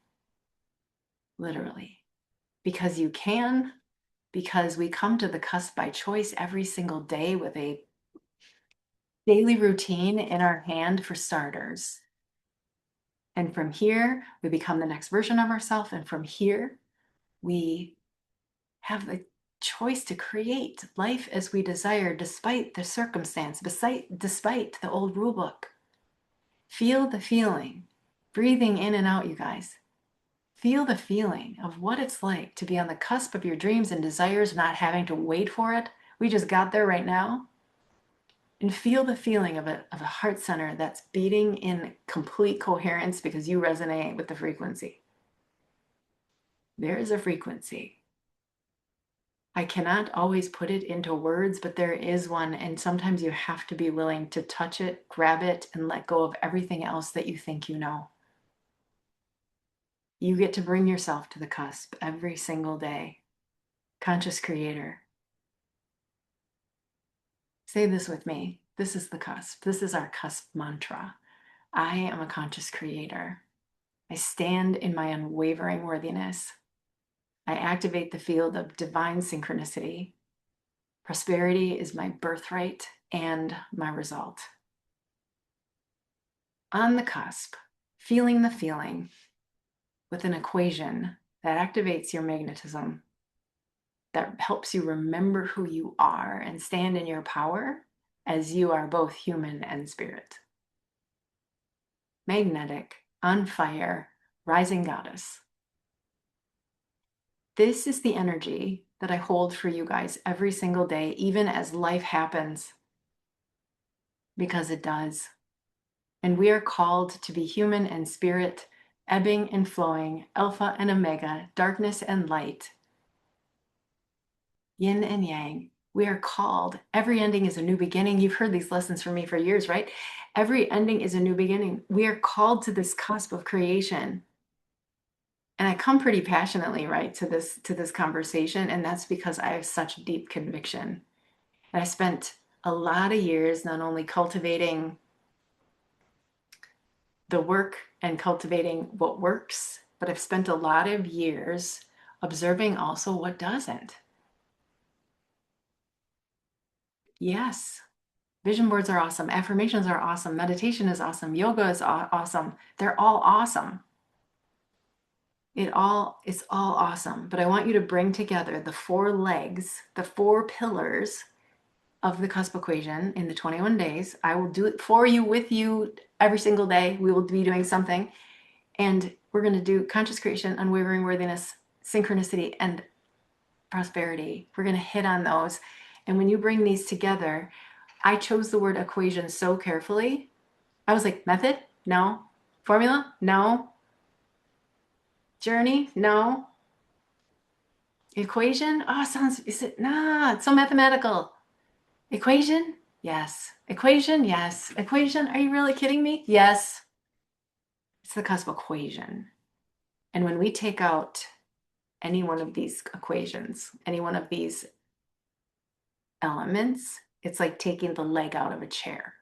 Literally. Because you can, because we come to the cusp by choice every single day with a daily routine in our hand for starters. And from here, we become the next version of ourselves. And from here, we have the choice to create life as we desire, despite the circumstance, despite the old rule book. Feel the feeling, breathing in and out, you guys. Feel the feeling of what it's like to be on the cusp of your dreams and desires, not having to wait for it. We just got there right now. And feel the feeling of a heart center that's beating in complete coherence because you resonate with the frequency. There is a frequency. I cannot always put it into words, but there is one. And sometimes you have to be willing to touch it, grab it, and let go of everything else that you think you know. You get to bring yourself to the cusp every single day. Conscious creator. Say this with me. This is the cusp. This is our cusp mantra. I am a conscious creator. I stand in my unwavering worthiness. I activate the field of divine synchronicity. Prosperity is my birthright and my result. On the cusp, feeling the feeling with an equation that activates your magnetism, that helps you remember who you are and stand in your power as you are both human and spirit. Magnetic, on fire, rising goddess. This is the energy that I hold for you guys every single day, even as life happens, because it does. And we are called to be human and spirit, ebbing and flowing, alpha and omega, darkness and light, yin and yang. We are called. Every ending is a new beginning. You've heard these lessons from me for years, right? Every ending is a new beginning. We are called to this cusp of creation. And I come pretty passionately, right, to this conversation, and that's because I have such deep conviction. And I spent a lot of years not only cultivating the work and cultivating what works, but I've spent a lot of years observing also what doesn't. Yes, Vision boards are awesome. Affirmations are awesome. Meditation is awesome. Yoga is awesome. They're all awesome. It's all awesome. But I want you to bring together the four legs, the four pillars of the CUSP equation in the 21 days. I will do it for you, with you every single day. We will be doing something. And we're going to do conscious creation, unwavering worthiness, synchronicity, and prosperity. We're going to hit on those. And when you bring these together, I chose the word equation so carefully. I was like, method? No. Formula? No. Journey? No. Equation? Oh, sounds, is it? Nah, it's so mathematical. Equation? Yes. Equation? Yes. Equation? Are you really kidding me? Yes. It's the CUSP equation. And when we take out any one of these equations, any one of these elements, it's like taking the leg out of a chair.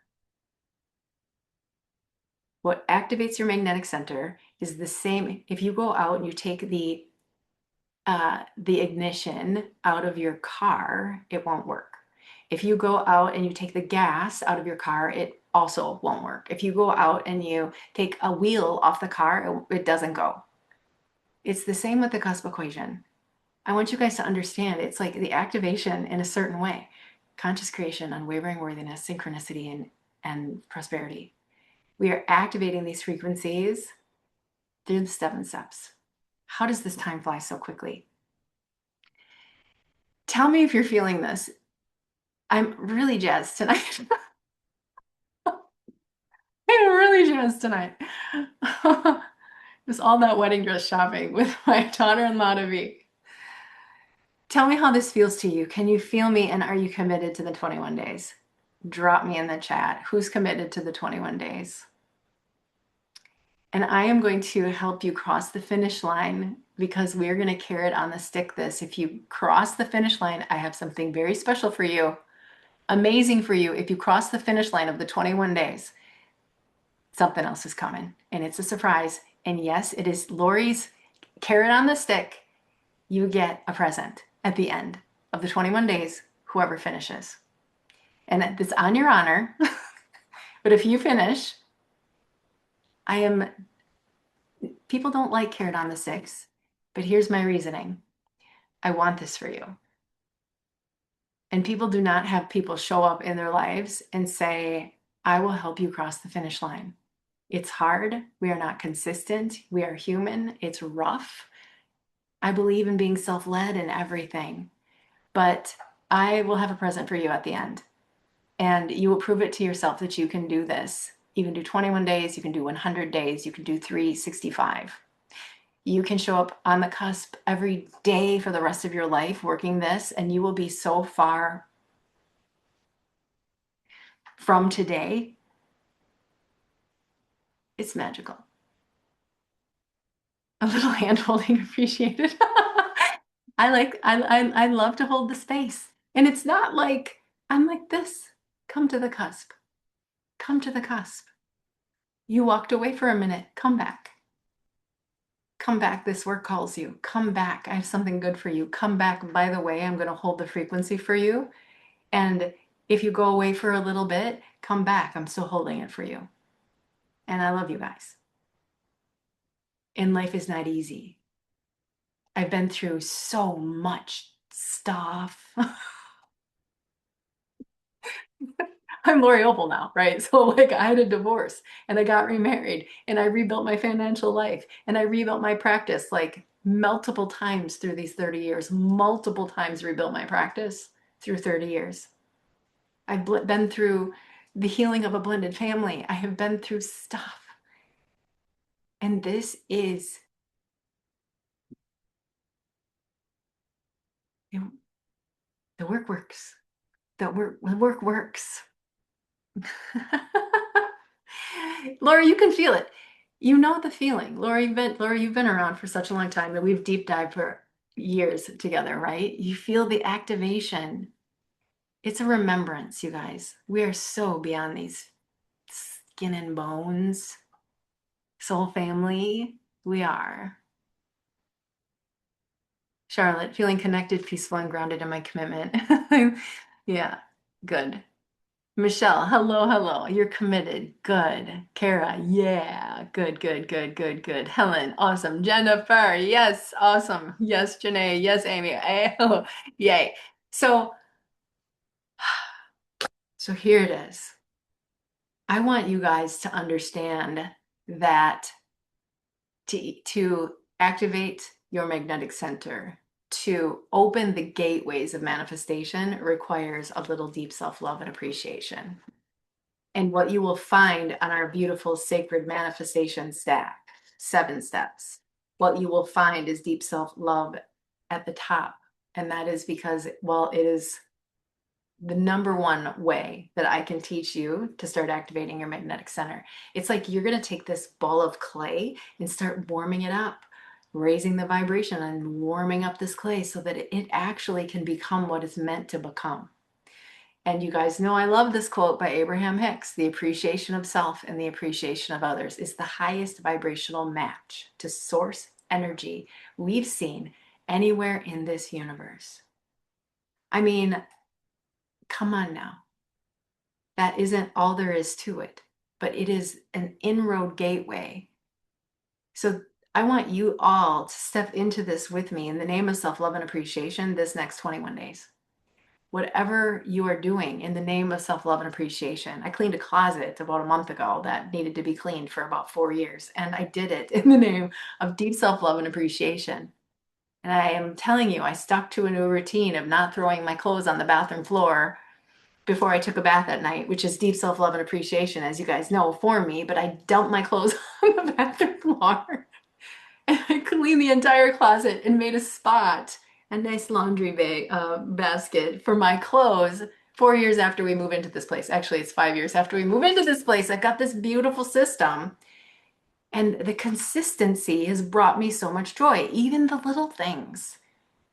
What activates your magnetic center is the same. If you go out and you take the ignition out of your car, it won't work. If you go out and you take the gas out of your car, it also won't work. If you go out and you take a wheel off the car, it doesn't go. It's the same with the CUSP equation. I want you guys to understand it's like the activation in a certain way. Conscious creation, unwavering worthiness, synchronicity, and prosperity. We are activating these frequencies through the 7 steps. How does this time fly so quickly? Tell me if you're feeling this. I'm really jazzed tonight. I'm really jazzed tonight. It was all that wedding dress shopping with my daughter-in-law to be. Tell me how this feels to you. Can you feel me, and are you committed to the 21 days? Drop me in the chat. Who's committed to the 21 days? And I am going to help you cross the finish line because we're going to carrot on the stick this. If you cross the finish line, I have something very special for you, amazing for you. If you cross the finish line of the 21 days, something else is coming, and it's a surprise. And yes, it is Lori's carrot on the stick. You get a present at the end of the 21 days, whoever finishes. And it's on your honor. But if you finish, people don't like carrot on the sticks, but here's my reasoning. I want this for you. And people do not have people show up in their lives and say, I will help you cross the finish line. It's hard. We are not consistent. We are human. It's rough. I believe in being self-led and everything, but I will have a present for you at the end. And you will prove it to yourself that you can do this. You can do 21 days, you can do 100 days, you can do 365. You can show up on the cusp every day for the rest of your life working this, and you will be so far from today. It's magical. A little hand holding appreciated. I love to hold the space. And it's not like I'm like this. Come to the cusp. Come to the cusp. You walked away for a minute. Come back. Come back. This work calls you. Come back. I have something good for you. Come back. By the way, I'm going to hold the frequency for you. And if you go away for a little bit, come back. I'm still holding it for you. And I love you guys. And life is not easy. I've been through so much stuff. I'm Lori Opal now, right? So like I had a divorce and I got remarried and I rebuilt my financial life and I rebuilt my practice like multiple times through these 30 years, multiple times rebuilt my practice through 30 years. I've been through the healing of a blended family. I have been through stuff. And this is, the work works. The work works. Laura, you can feel it. You know the feeling. Laura, you've been around for such a long time that we've deep dived for years together, right? You feel the activation. It's a remembrance, you guys. We are so beyond these skin and bones. Soul family, we are. Charlotte, feeling connected, peaceful, and grounded in my commitment. Yeah, good. Michelle, hello, hello. You're committed. Good. Kara, yeah. Good, good, good, good, good. Helen, awesome. Jennifer, yes, awesome. Yes, Janae, yes, Amy. Oh, yay. So, so here it is. I want you guys to understand that to activate your magnetic center, to open the gateways of manifestation requires a little deep self-love and appreciation. And what you will find on our beautiful sacred manifestation stack, 7 steps, what you will find is deep self-love at the top. And that is because, well, it is the number one way that I can teach you to start activating your magnetic center. It's like you're going to take this ball of clay and start warming it up, raising the vibration and warming up this clay so that it actually can become what it's meant to become. And you guys know I love this quote by Abraham Hicks: the appreciation of self and the appreciation of others is the highest vibrational match to source energy we've seen anywhere in this universe. I mean, come on now. That isn't all there is to it, but it is an inroad gateway. So I want you all to step into this with me in the name of self love and appreciation this next 21 days. Whatever you are doing in the name of self love and appreciation. I cleaned a closet about a month ago that needed to be cleaned for about 4 years, and I did it in the name of deep self love and appreciation. And I am telling you, I stuck to a new routine of not throwing my clothes on the bathroom floor before I took a bath at night, which is deep self love and appreciation, as you guys know, for me. But I dumped my clothes on the bathroom floor and I cleaned the entire closet and made a spot, a nice laundry bag, basket for my clothes. 4 years after we move into this place, actually, it's 5 years after we move into this place, I've got this beautiful system. And the consistency has brought me so much joy, even the little things.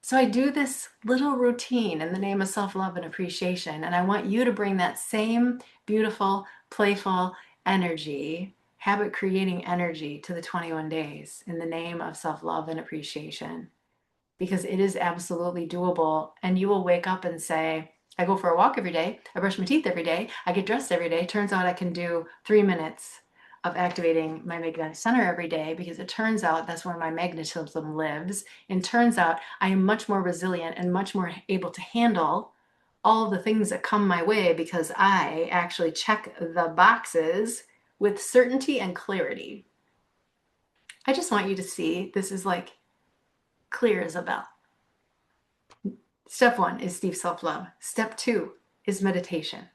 So I do this little routine in the name of self-love and appreciation. And I want you to bring that same beautiful, playful energy, habit creating energy to the 21 days in the name of self-love and appreciation, because it is absolutely doable. And you will wake up and say, I go for a walk every day. I brush my teeth every day. I get dressed every day. Turns out I can do 3 minutes of activating my magnetic center every day, because it turns out that's where my magnetism lives. And turns out I am much more resilient and much more able to handle all the things that come my way because I actually check the boxes with certainty and clarity. I just want you to see this is like clear as a bell. Step 1 is deep self love. Step 2 is meditation.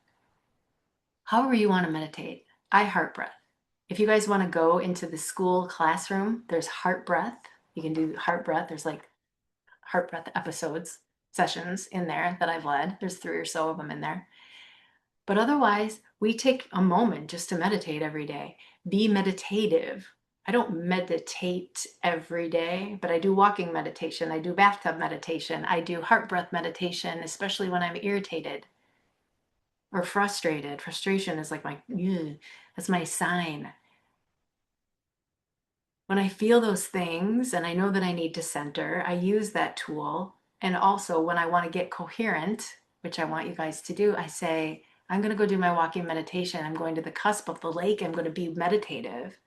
However, you want to meditate, I heart breath. If you guys want to go into the school classroom, there's heart breath. You can do heart breath. There's like heart breath episodes, sessions in there that I've led. There's 3 or so of them in there. But otherwise, we take a moment just to meditate every day. Be meditative. I don't meditate every day, but I do walking meditation. I do bathtub meditation. I do heart breath meditation, especially when I'm irritated or frustrated. Frustration is like that's my sign. When I feel those things and I know that I need to center, I use that tool. And also when I want to get coherent, which I want you guys to do, I say, I'm going to go do my walking meditation. I'm going to the cusp of the lake. I'm going to be meditative.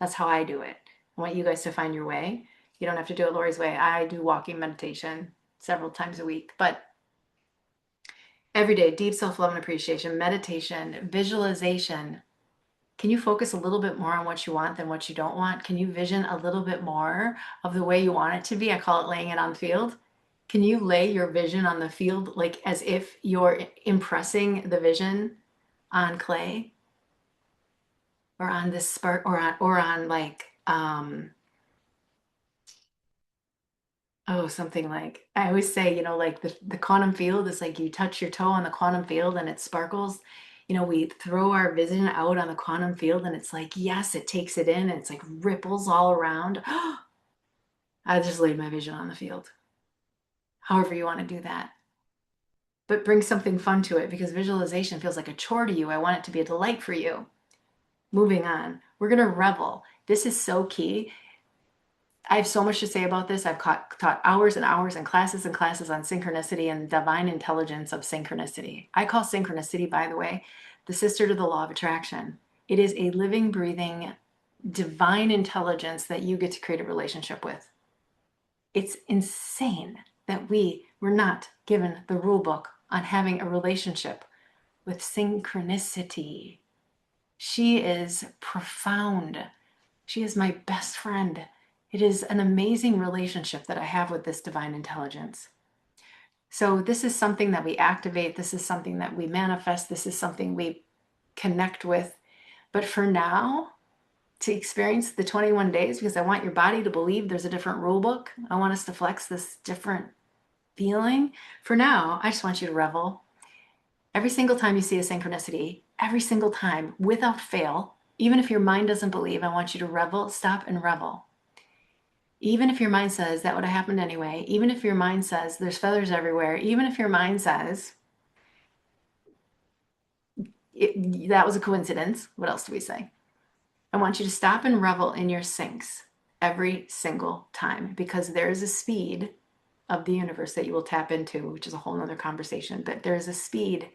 That's how I do it. I want you guys to find your way. You don't have to do it Lori's way. I do walking meditation several times a week, but every day, deep self-love and appreciation, meditation, visualization. Can you focus a little bit more on what you want than what you don't want? Can you vision a little bit more of the way you want it to be? I call it laying it on the field. Can you lay your vision on the field like as if you're impressing the vision on clay or on this spark or on like something like I always say, like the quantum field is like you touch your toe on the quantum field and it sparkles. We throw our vision out on the quantum field and it's like, yes, it takes it in and it's like ripples all around. I just laid my vision on the field. However you want to do that. But bring something fun to it, because visualization feels like a chore to you. I want it to be a delight for you. Moving on. We're going to revel. This is so key. I have so much to say about this. I've taught hours and hours and classes on synchronicity and divine intelligence of synchronicity. I call synchronicity, by the way, the sister to the law of attraction. It is a living, breathing, divine intelligence that you get to create a relationship with. It's insane that we were not given the rule book on having a relationship with synchronicity. She is profound. She is my best friend. It is an amazing relationship that I have with this divine intelligence. So this is something that we activate. This is something that we manifest. This is something we connect with. But for now, to experience the 21 days, because I want your body to believe there's a different rule book. I want us to flex this different feeling. For now, I just want you to revel. Every single time you see a synchronicity, every single time, without fail, even if your mind doesn't believe, I want you to revel, stop and revel. Even if your mind says that would have happened anyway, even if your mind says there's feathers everywhere, even if your mind says that was a coincidence, what else do we say? I want you to stop and revel in your syncs every single time, because there is a speed of the universe that you will tap into, which is a whole nother conversation, but there is a speed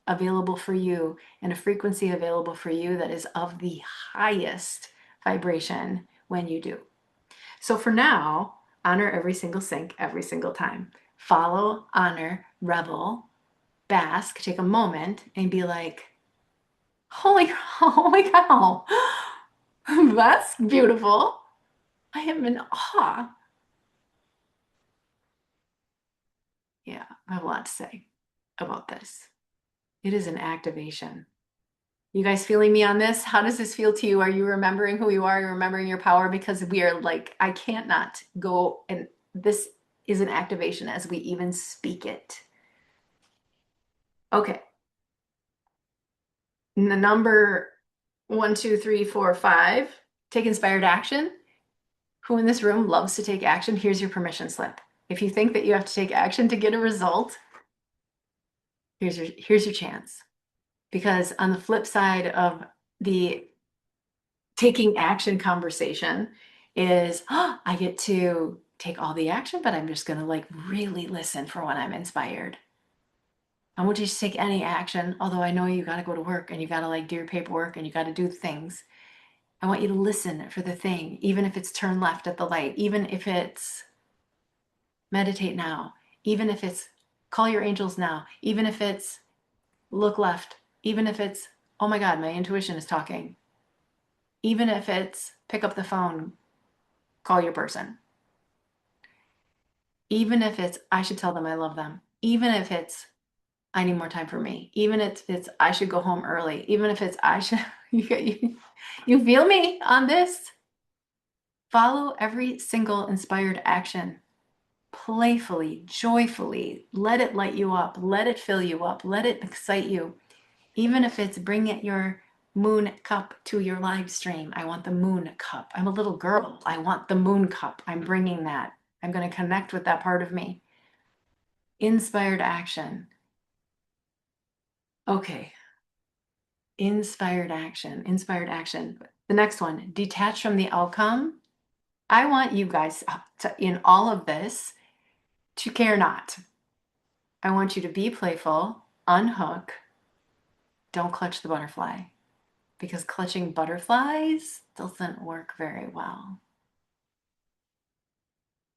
available for you and a frequency available for you that is of the highest vibration when you do. So for now, honor every single sync every single time. Follow, honor, revel, bask, take a moment and be like, holy, oh my cow, that's beautiful. I am in awe. Yeah, I have a lot to say about this. It is an activation. You guys feeling me on this? How does this feel to you? Are you remembering who you are? Are you remembering your power? Because we are like, I can't not go, and this is an activation as we even speak it. Okay. The number 1, 2, 3, 4, 5, take inspired action. Who in this room loves to take action? Here's your permission slip. If you think that you have to take action to get a result, here's your chance. Because on the flip side of the taking action conversation is, oh, I get to take all the action, but I'm just going to like really listen for when I'm inspired. I won't just take any action, although I know you got to go to work and you got to like do your paperwork and you got to do things. I want you to listen for the thing, even if it's turn left at the light, even if it's meditate now, even if it's call your angels now, even if it's look left, even if it's, oh my God, my intuition is talking, even if it's pick up the phone, call your person, even if it's I should tell them I love them, even if it's I need more time for me, even if it's I should go home early, even if it's I should, you feel me on this? Follow every single inspired action playfully, joyfully. Let it light you up. Let it fill you up. Let it excite you. Even if it's bring it your moon cup to your live stream. I want the moon cup. I'm a little girl. I want the moon cup. I'm bringing that. I'm going to connect with that part of me. Inspired action. Okay. Inspired action. Inspired action. The next one, detach from the outcome. I want you guys to, in all of this, to care not. I want you to be playful, unhook, don't clutch the butterfly, because clutching butterflies doesn't work very well.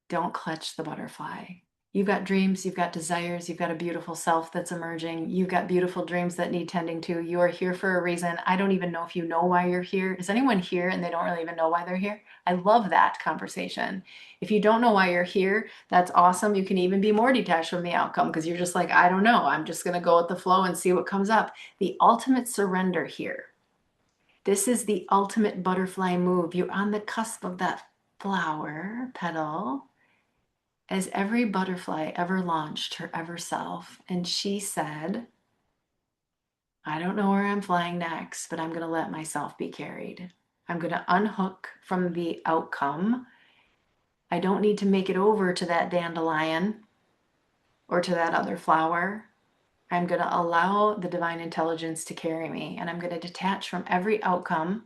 Don't clutch the butterfly. You've got dreams, you've got desires, you've got a beautiful self that's emerging. You've got beautiful dreams that need tending to. You are here for a reason. I don't even know if you know why you're here. Is anyone here and they don't really even know why they're here? I love that conversation. If you don't know why you're here, that's awesome. You can even be more detached from the outcome because you're just like, I don't know. I'm just going to go with the flow and see what comes up. The ultimate surrender here. This is the ultimate butterfly move. You're on the cusp of that flower petal as every butterfly ever launched her ever self. And she said, I don't know where I'm flying next, but I'm going to let myself be carried. I'm going to unhook from the outcome. I don't need to make it over to that dandelion or to that other flower. I'm going to allow the divine intelligence to carry me, and I'm going to detach from every outcome.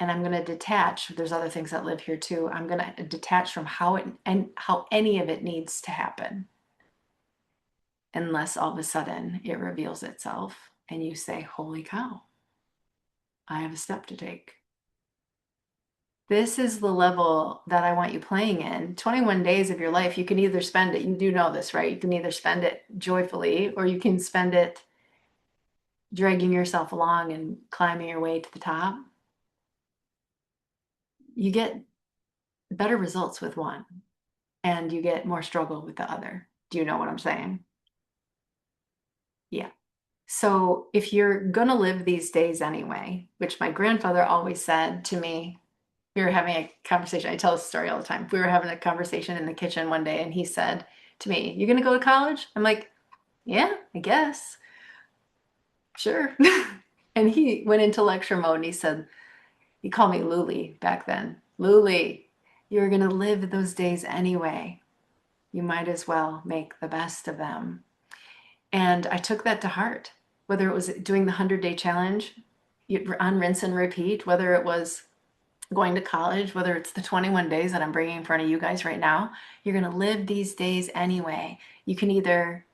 And I'm going to detach. There's other things that live here too. I'm going to detach from how it and how any of it needs to happen, unless all of a sudden it reveals itself. and you say, holy cow, I have a step to take. This is the level that I want you playing in. 21 days of your life, you can either spend it, you do know this, right? You can either spend it joyfully or you can spend it dragging yourself along and climbing your way to the top. You get better results with one and you get more struggle with the other. Do you know what I'm saying? Yeah. So if you're going to live these days anyway, which my grandfather always said to me, we were having a conversation. I tell this story all the time. We were having a conversation in the kitchen one day and he said to me, "You going to go to college?" I'm like, "Yeah, I guess. Sure." And he went into lecture mode and he said, he called me Luli back then. Luli, you're going to live those days anyway. You might as well make the best of them. And I took that to heart, whether it was doing the 100-day challenge on rinse and repeat, whether it was going to college, whether it's the 21 days that I'm bringing in front of you guys right now. You're going to live these days anyway. You can either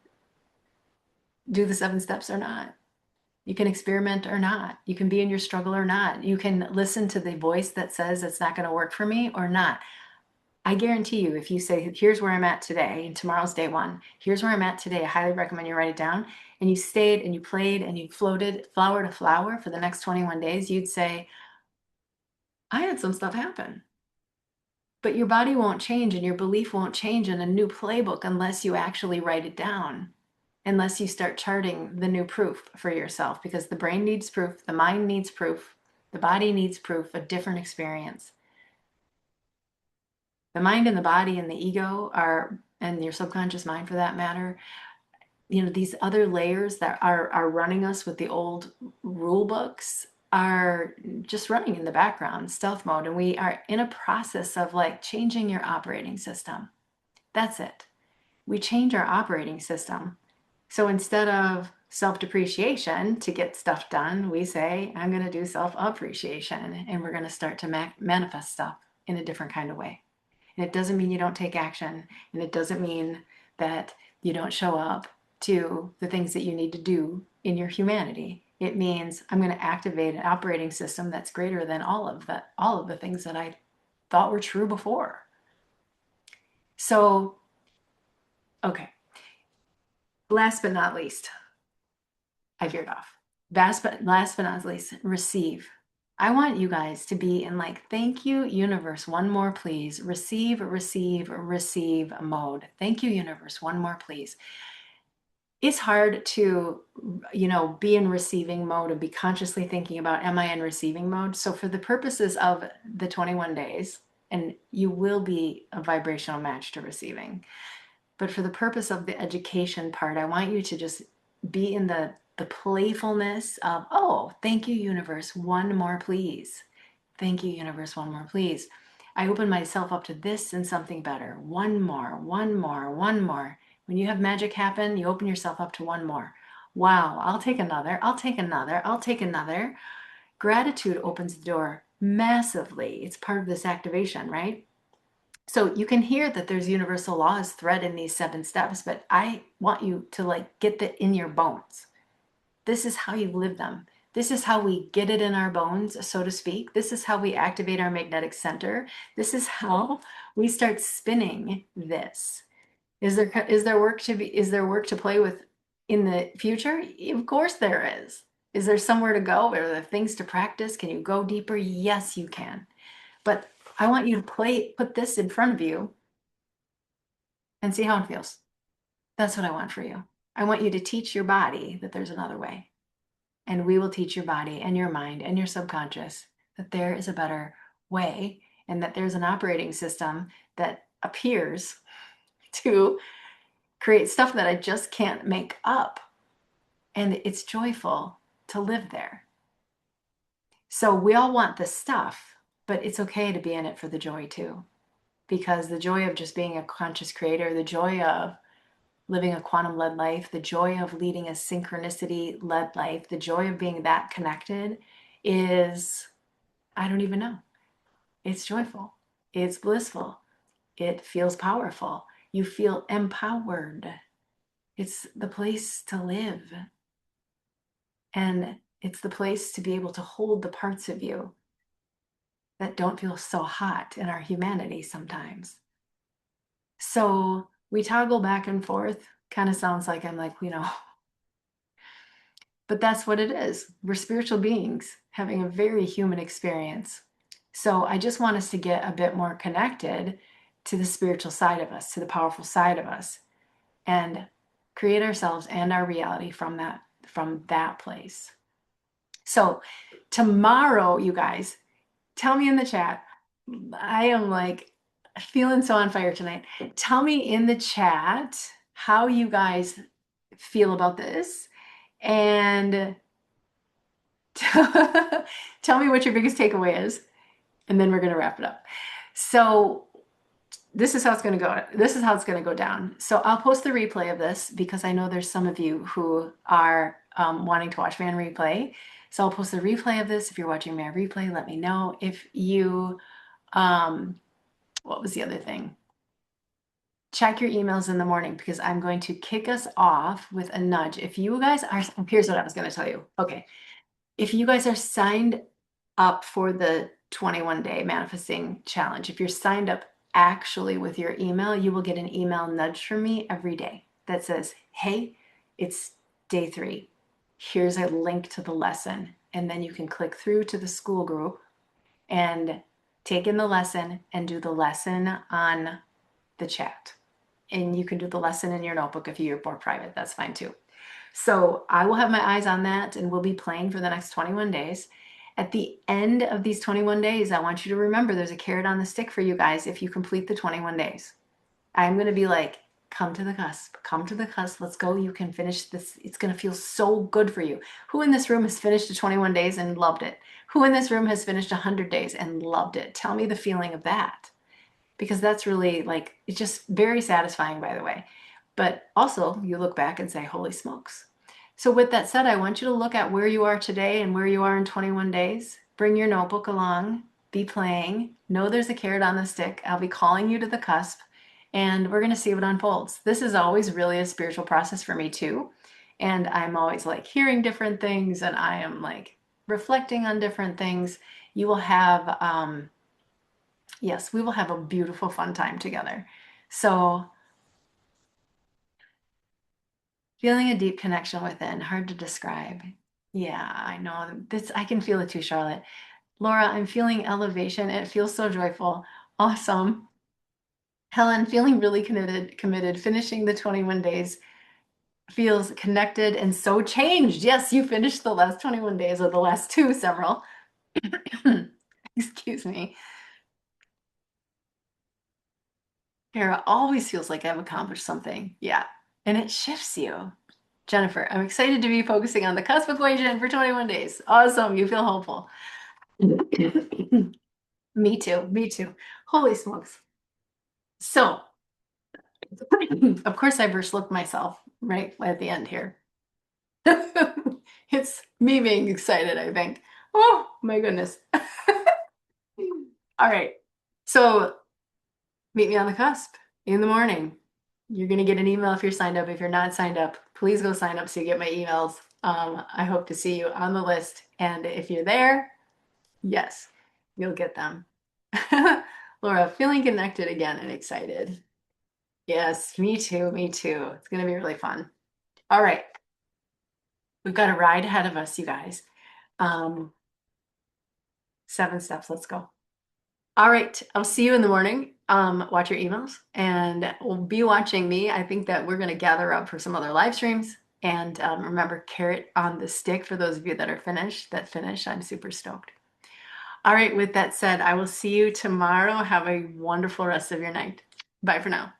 do the 7 steps or not. You can experiment or not. You can be in your struggle or not. You can listen to the voice that says it's not going to work for me or not. I guarantee you, if you say, here's where I'm at today, and tomorrow's day 1, here's where I'm at today, I highly recommend you write it down, and you stayed and you played and you floated flower to flower for the next 21 days, you'd say, I had some stuff happen. But your body won't change and your belief won't change in a new playbook unless you actually write it down, unless you start charting the new proof for yourself, because the brain needs proof, the mind needs proof, the body needs proof, a different experience. The mind and the body and the ego are, and your subconscious mind for that matter, these other layers that are running us with the old rule books are just running in the background, stealth mode. And we are in a process of like changing your operating system. That's it. We change our operating system. So instead of self-depreciation to get stuff done, we say, I'm going to do self-appreciation, and we're going to start to manifest stuff in a different kind of way. And it doesn't mean you don't take action, and it doesn't mean that you don't show up to the things that you need to do in your humanity. It means I'm going to activate an operating system that's greater than all of the things that I thought were true before. So, okay. Last but not least, I veered off. Last but not least, receive. I want you guys to be in like, thank you, universe, one more, please. Receive, receive, receive mode. Thank you, universe, one more, please. It's hard to, be in receiving mode and be consciously thinking about, am I in receiving mode? So for the purposes of the 21 days, and you will be a vibrational match to receiving, but for the purpose of the education part, I want you to just be in the playfulness of, oh, thank you, universe, one more, please. Thank you, universe, one more, please. I open myself up to this and something better. One more, one more, one more. When you have magic happen, you open yourself up to one more. Wow, I'll take another, I'll take another, I'll take another. Gratitude opens the door massively. It's part of this activation, right? So you can hear that there's universal laws thread in these 7 steps, but I want you to like get that in your bones. This is how you live them. This is how we get it in our bones, so to speak. This is how we activate our magnetic center. This is how we start spinning this. Is there work to play with in the future? Of course there is. Is there somewhere to go? Are there things to practice? Can you go deeper? Yes, you can. But I want you to put this in front of you and see how it feels. That's what I want for you. I want you to teach your body that there's another way. And we will teach your body and your mind and your subconscious that there is a better way, and that there's an operating system that appears to create stuff that I just can't make up. And it's joyful to live there. So we all want the stuff, but it's okay to be in it for the joy too. Because the joy of just being a conscious creator, the joy of living a quantum-led life, the joy of leading a synchronicity-led life, the joy of being that connected is, I don't even know. It's joyful. It's blissful. It feels powerful. You feel empowered. It's the place to live. And it's the place to be able to hold the parts of you that don't feel so hot in our humanity sometimes. So we toggle back and forth. Kind of sounds like I'm like, but that's what it is. We're spiritual beings having a very human experience. So I just want us to get a bit more connected to the spiritual side of us, to the powerful side of us, and create ourselves and our reality from that place. So tomorrow, you guys, tell me in the chat. I am like feeling so on fire tonight. Tell me in the chat how you guys feel about this, and tell me what your biggest takeaway is, and then we're going to wrap it up. So this is how it's going to go. This is how it's going to go down. So I'll post the replay of this because I know there's some of you who are wanting to watch me on replay. So I'll post the replay of this. If you're watching me on replay, let me know. If you, what was the other thing? Check your emails in the morning because I'm going to kick us off with a nudge. If you guys are, here's what I was going to tell you. Okay. If you guys are signed up for the 21-day manifesting challenge, if you're signed up actually with your email, you will get an email nudge from me every day that says, hey, it's day 3. Here's a link to the lesson. And then you can click through to the school group and take in the lesson and do the lesson on the chat. And you can do the lesson in your notebook if you're more private. That's fine too. So I will have my eyes on that and we'll be playing for the next 21 days. At the end of these 21 days, I want you to remember there's a carrot on the stick for you guys if you complete the 21 days. I'm going to be like, come to the cusp, come to the cusp. Let's go. You can finish this. It's going to feel so good for you. Who in this room has finished the 21 days and loved it? Who in this room has finished 100 days and loved it? Tell me the feeling of that. Because that's really like, it's just very satisfying, by the way. But also, you look back and say, holy smokes. So, with that said, I want you to look at where you are today and where you are in 21 days. Bring your notebook along, be playing. Know there's a carrot on the stick. I'll be calling you to the cusp, and we're going to see what unfolds. This is always really a spiritual process for me, too. And I'm always like hearing different things, and I am like reflecting on different things. You will have, yes, we will have a beautiful, fun time together. So, feeling a deep connection within, hard to describe. Yeah, I know. This I can feel it too, Charlotte. Laura, I'm feeling elevation. It feels so joyful. Awesome. Helen, feeling really committed. Finishing the 21 days feels connected and so changed. Yes, you finished the last 21 days or the last two, several. Excuse me. Kara always feels like I've accomplished something. Yeah. And it shifts you. Jennifer, I'm excited to be focusing on the CUSP equation for 21 days. Awesome. You feel hopeful. Me too. Me too. Holy smokes. So, of course, I versed myself right at the end here. It's me being excited, I think. Oh, my goodness. All right. So, meet me on the cusp in the morning. You're going to get an email if you're signed up. If you're not signed up, please go sign up so you get my emails. I hope to see you on the list. And if you're there, yes, you'll get them. Laura, feeling connected again and excited. Yes, me too. Me too. It's going to be really fun. All right. We've got a ride ahead of us, you guys. 7 steps. Let's go. All right. I'll see you in the morning. Watch your emails and we'll be watching me. I think that we're going to gather up for some other live streams. And remember, carrot on the stick for those of you that are that finish. I'm super stoked. All right. With that said, I will see you tomorrow. Have a wonderful rest of your night. Bye for now.